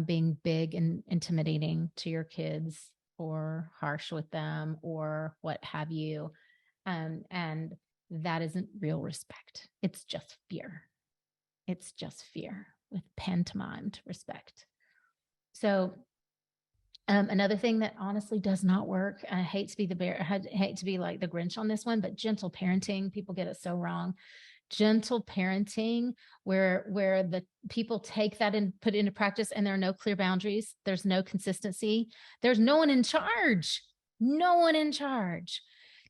Speaker 1: being big and intimidating to your kids, or harsh with them, or what have you. And that isn't real respect. It's just fear. It's just fear with pantomimed respect. So another thing that honestly does not work, I hate to be the bear, I hate to be like the Grinch on this one, but gentle parenting, people get it so wrong. Gentle parenting, where the people take that and put it into practice, and there are no clear boundaries. There's no consistency. There's no one in charge. No one in charge.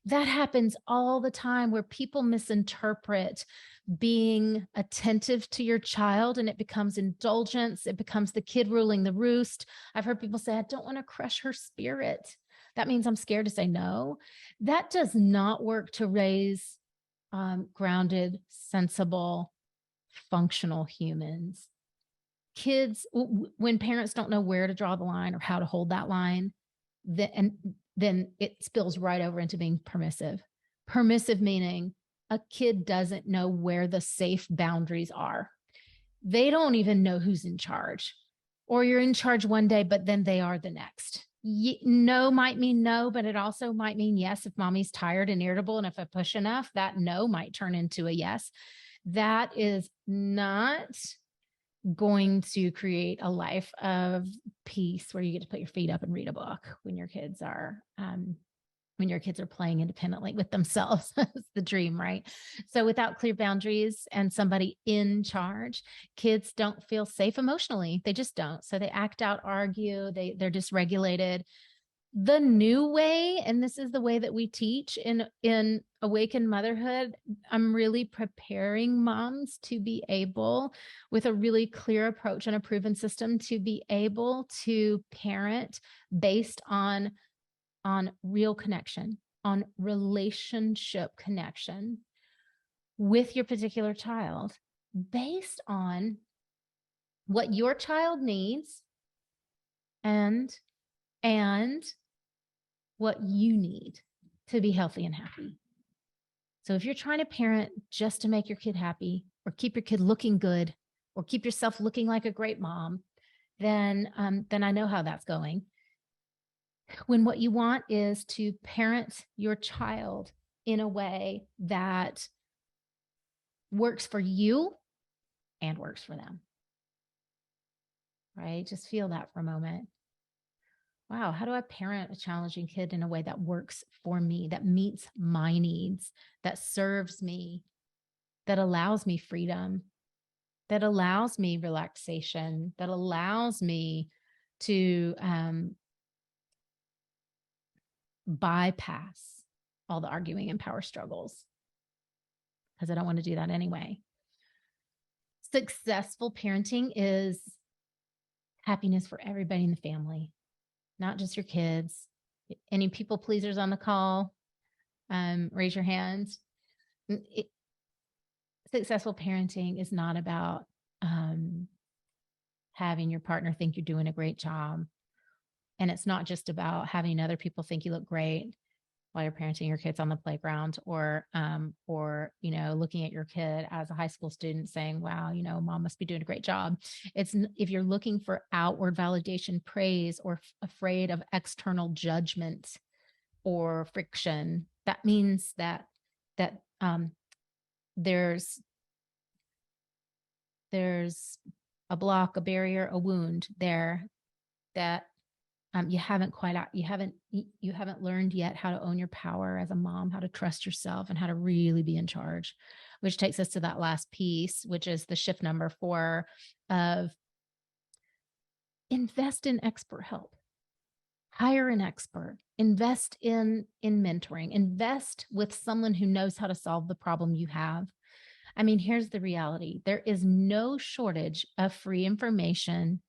Speaker 1: That happens all the time, where people misinterpret being attentive to your child, and it becomes indulgence. It becomes the kid ruling the roost. I've heard people say, I don't want to crush her spirit. That means I'm scared to say no. That does not work to raise grounded, sensible, functional humans. Kids, when parents don't know where to draw the line or how to hold that line, then it spills right over into being permissive. Permissive meaning a kid doesn't know where the safe boundaries are. They don't even know who's in charge. Or you're in charge one day, but then they are the next. No might mean no, but it also might mean yes if mommy's tired and irritable. And if I push enough, that no might turn into a yes. That is not going to create a life of peace where you get to put your feet up and read a book when your kids are playing independently with themselves. It's the dream, right? So without clear boundaries and somebody in charge, kids don't feel safe emotionally. They just don't. So they act out, argue, they're dysregulated. The new way, and this is the way that we teach in Awakened Motherhood, I'm really preparing moms to be able, with a really clear approach and a proven system, to be able to parent based on real connection, on relationship connection with your particular child based on what your child needs and what you need to be healthy and happy. So if you're trying to parent just to make your kid happy or keep your kid looking good or keep yourself looking like a great mom, then I know how that's going. When what you want is to parent your child in a way that works for you and works for them, right? Just feel that for a moment. Wow, how do I parent a challenging kid in a way that works for me, that meets my needs, that serves me, that allows me freedom, that allows me relaxation, that allows me to bypass all the arguing and power struggles, because I don't want to do that anyway. Successful parenting is happiness for everybody in the family, not just your kids. Any people pleasers on the call? Raise your hands. Successful parenting is not about having your partner think you're doing a great job. And it's not just about having other people think you look great while you're parenting your kids on the playground, or looking at your kid as a high school student saying, wow, mom must be doing a great job. It's, if you're looking for outward validation, praise, or afraid of external judgment or friction, that means that there's a block, a barrier, a wound there that you haven't learned yet how to own your power as a mom, how to trust yourself, and how to really be in charge, which takes us to that last piece, which is the shift number 4 of invest in expert help. Hire an expert, invest in mentoring, invest with someone who knows how to solve the problem you have. I mean, here's the reality. There is no shortage of free information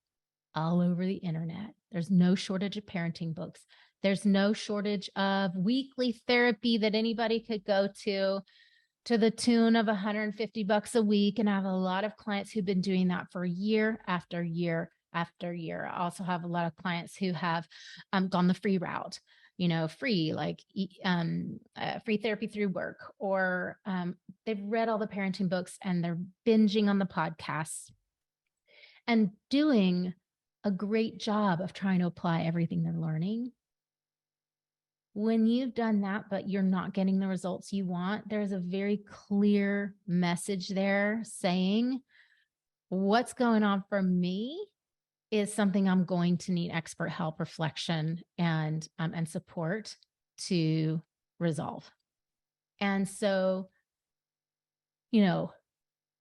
Speaker 1: all over the internet. There's no shortage of parenting books. There's no shortage of weekly therapy that anybody could go to the tune of $150 a week. And I have a lot of clients who've been doing that for year after year after year. I also have a lot of clients who have gone the free route, free, like free therapy through work, or they've read all the parenting books and they're binging on the podcasts and doing a great job of trying to apply everything they're learning. When you've done that, but you're not getting the results you want, there's a very clear message there saying, what's going on for me is something I'm going to need expert help, reflection, and support to resolve. And so,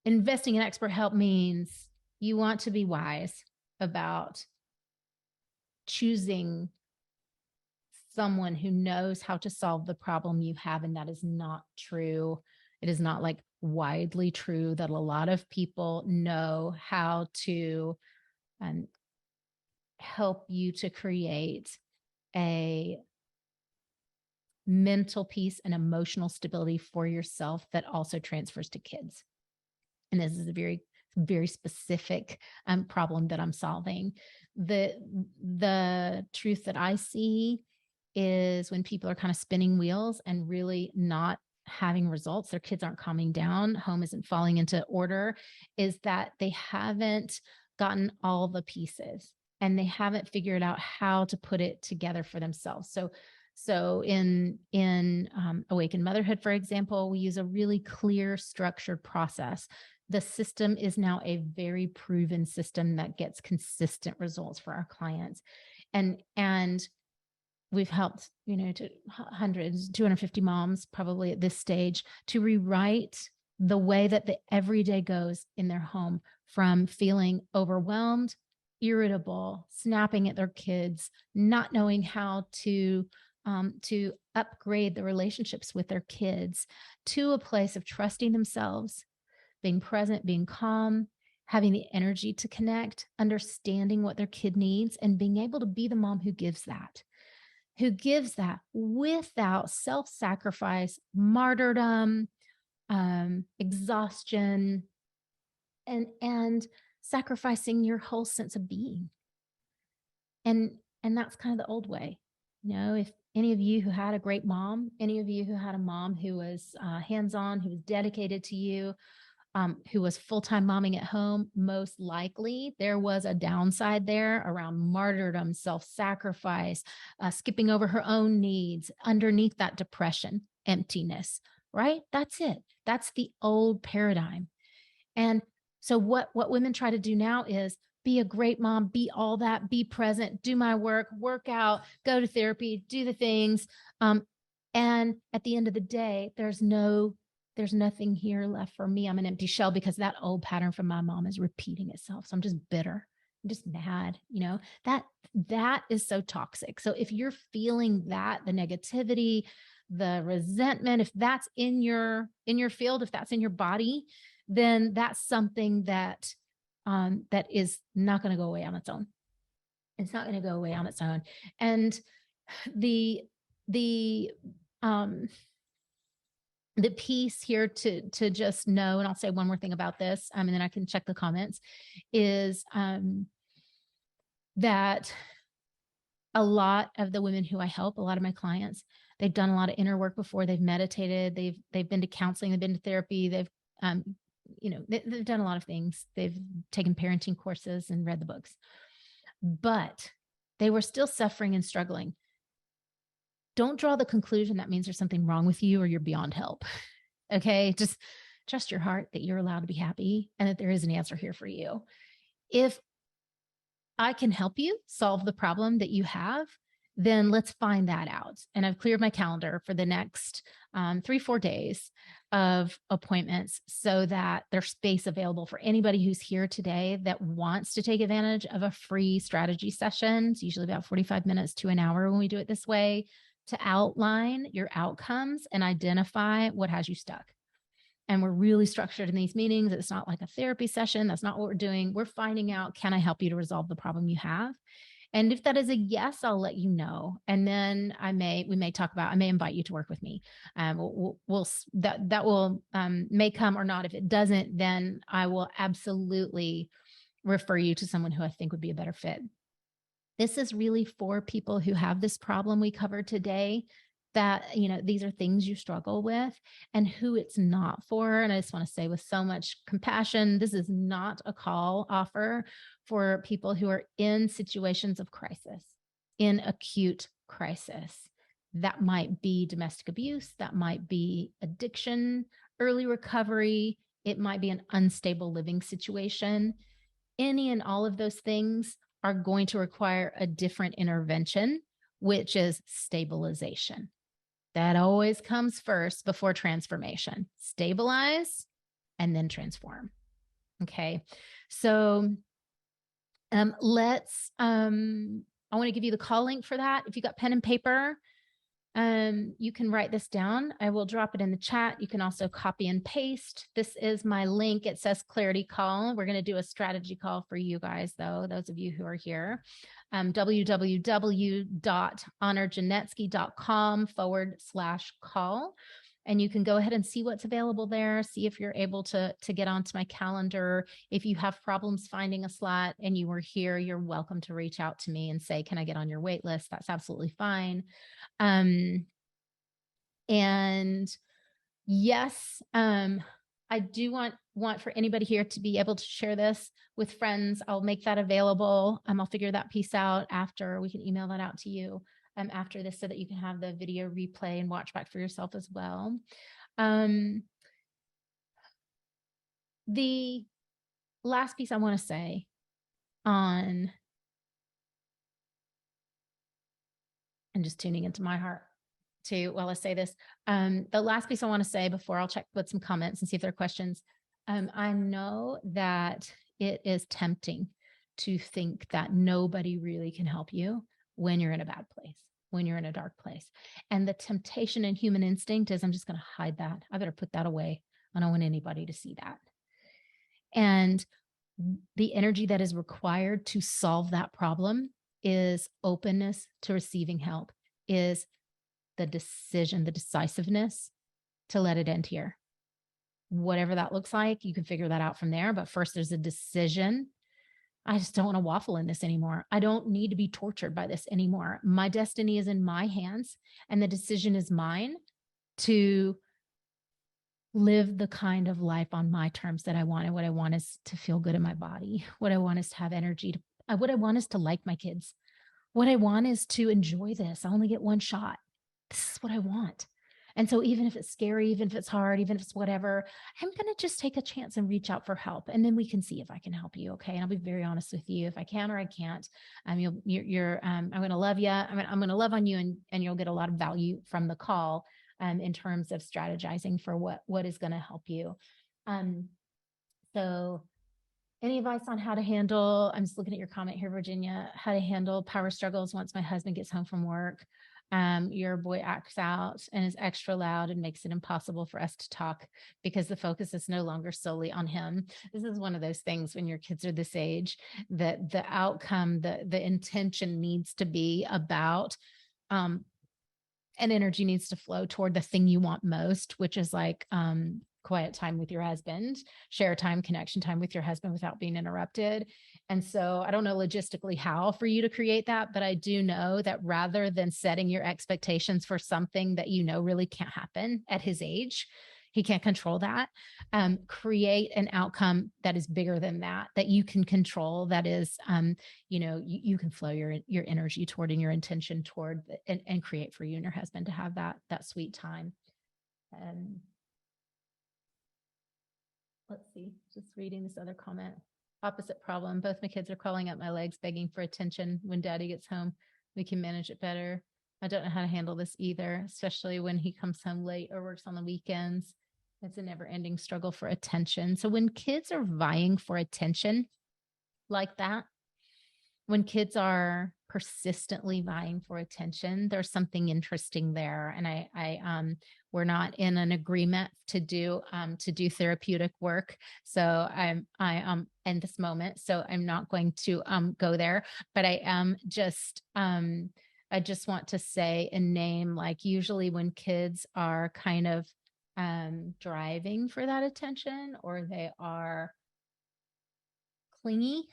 Speaker 1: investing in expert help means you want to be wise about choosing someone who knows how to solve the problem you have. And that is not true. It is not like widely true that a lot of people know how to help you to create a mental peace and emotional stability for yourself that also transfers to kids. And this is a very, very specific problem that I'm solving. The truth that I see is when people are kind of spinning wheels and really not having results, their kids aren't calming down, home isn't falling into order, is that they haven't gotten all the pieces and they haven't figured out how to put it together for themselves. So in Awakened Motherhood, for example, we use a really clear, structured process. The system is now a very proven system that gets consistent results for our clients. And we've helped, to hundreds, 250 moms probably at this stage to rewrite the way that the everyday goes in their home, from feeling overwhelmed, irritable, snapping at their kids, not knowing how to upgrade the relationships with their kids, to a place of trusting themselves, being present, being calm, having the energy to connect, understanding what their kid needs, and being able to be the mom who gives that, who gives that without self-sacrifice, martyrdom, exhaustion, and sacrificing your whole sense of being. And that's kind of the old way. If any of you who had a great mom, any of you who had a mom who was hands-on, who was dedicated to you, who was full-time momming at home, most likely there was a downside there around martyrdom, self-sacrifice, skipping over her own needs, underneath that depression, emptiness, right? That's it. That's the old paradigm. And so what women try to do now is be a great mom, be all that, be present, do my work out, go to therapy, do the things. And at the end of the day, there's nothing here left for me. I'm an empty shell because that old pattern from my mom is repeating itself. So I'm just bitter. I'm just mad. That is so toxic. So if you're feeling that, the negativity, the resentment, if that's in your field, if that's in your body, then that's something that is not going to go away on its own. It's not going to go away on its own. And the piece here to just know, and I'll say one more thing about this, and then I can check the comments, is that a lot of the women who I help, a lot of my clients, they've done a lot of inner work before. They've meditated. They've been to counseling. They've been to therapy. They've they've done a lot of things. They've taken parenting courses and read the books, but they were still suffering and struggling. Don't draw the conclusion that means there's something wrong with you or you're beyond help. Okay. Just trust your heart that you're allowed to be happy and that there is an answer here for you. If I can help you solve the problem that you have, then let's find that out. And I've cleared my calendar for the next 3-4 days of appointments so that there's space available for anybody who's here today that wants to take advantage of a free strategy session. It's usually about 45 minutes to an hour when we do it this way, to outline your outcomes and identify what has you stuck. And we're really structured in these meetings. It's not like a therapy session. That's not what we're doing. We're finding out, can I help you to resolve the problem you have? And if that is a yes, I'll let you know. And then I may invite you to work with me. That will may come or not. If it doesn't, then I will absolutely refer you to someone who I think would be a better fit. This is really for people who have this problem we covered today, that, these are things you struggle with, and who it's not for. And I just want to say with so much compassion, this is not a call offer for people who are in situations of crisis, in acute crisis. That might be domestic abuse, that might be addiction, early recovery, it might be an unstable living situation. Any and all of those things are going to require a different intervention, which is stabilization. That always comes first before transformation. Stabilize and then transform. Okay. So I want to give you the call link for that. If you got pen and paper, you can write this down. I will drop it in the chat. You can also copy and paste. This is my link. It says clarity call. We're going to do a strategy call for you guys, though, those of you who are here. www.honorjanetsky.com/call. And you can go ahead and see what's available there. See if you're able to get onto my calendar. If you have problems finding a slot and you were here, you're welcome to reach out to me and say, can I get on your wait list? That's absolutely fine. And yes, I do want for anybody here to be able to share this with friends. I'll make that available. I'll figure that piece out after. We can email that out to you after this so that you can have the video replay and watch back for yourself as well. The last piece I want to say on, and just tuning into my heart too while I say this. The last piece I want to say before I'll check with some comments and see if there are questions. I know that it is tempting to think that nobody really can help you when you're in a bad place, when you're in a dark place. And the temptation and human instinct is, I'm just going to hide that. I better put that away. I don't want anybody to see that. And the energy that is required to solve that problem is openness to receiving help. is the decision, the decisiveness to let it end here. Whatever that looks like, you can figure that out from there. But first, there's a decision. I just don't want to waffle in this anymore. I don't need to be tortured by this anymore. My destiny is in my hands, and the decision is mine to live the kind of life on my terms that I want. And what I want is to feel good in my body. What I want is to have energy. What I want is to like my kids. What I want is to enjoy this. I only get one shot. This is what I want. And so even if it's scary, even if it's hard, even if it's whatever, I'm going to just take a chance and reach out for help. And then we can see if I can help you. Okay. And I'll be very honest with you if I can or I can't. I'm going to love you. I'm going to love on you, and you'll get a lot of value from the call in terms of strategizing for what is going to help you. So any advice on how to handle, I'm just looking at your comment here, Virginia, how to handle power struggles once my husband gets home from work. Your boy acts out and is extra loud and makes it impossible for us to talk because the focus is no longer solely on him. This is one of those things when your kids are this age that the outcome, the intention needs to be about, and energy needs to flow toward the thing you want most, which is like, quiet time with your husband, share time, connection time with your husband without being interrupted. And so I don't know logistically how for you to create that, but I do know that rather than setting your expectations for something that you know really can't happen at his age, he can't control that, create an outcome that is bigger than that you can control, that is, you can flow your energy toward and your intention toward and create for you and your husband to have that sweet time. Let's see, just reading this other comment. Opposite problem. Both my kids are crawling up my legs, begging for attention. When daddy gets home, we can manage it better. I don't know how to handle this either, especially when he comes home late or works on the weekends. It's a never ending struggle for attention. So when kids are vying for attention like that, when kids are persistently vying for attention, there's something interesting there. And we're not in an agreement to do therapeutic work. So I in this moment, so I'm not going to go there, but I am just, I just want to say and name, like, usually when kids are kind of driving for that attention, or they are clingy.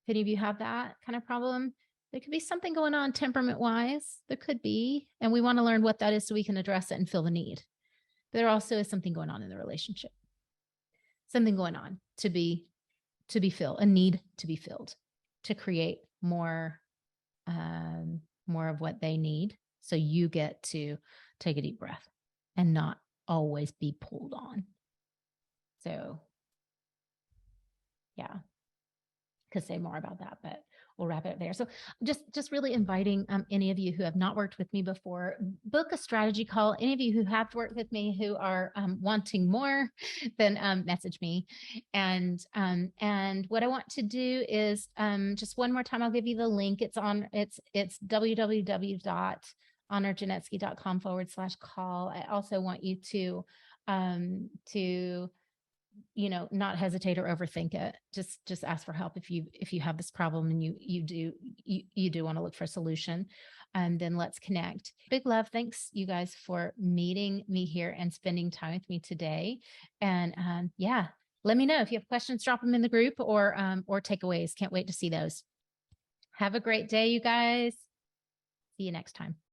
Speaker 1: If any of you have that kind of problem, there could be something going on temperament wise. There could be, and we want to learn what that is so we can address it and fill the need. There also is something going on in the relationship, something going on to be filled, a need to be filled, to create more of what they need. So you get to take a deep breath and not always be pulled on. So yeah, could say more about that, but we'll wrap it up there. So just really inviting any of you who have not worked with me before, book a strategy call. Any of you who have worked with me who are wanting more, then message me. And what I want to do is just one more time, I'll give you the link. It's www.honorjanetsky.com/call. I also want you to not hesitate or overthink it. Just ask for help if you have this problem and you do want to look for a solution, and then let's connect. Big love. Thanks you guys for meeting me here and spending time with me today. And let me know if you have questions, drop them in the group, or takeaways. Can't wait to see those. Have a great day, you guys. See you next time.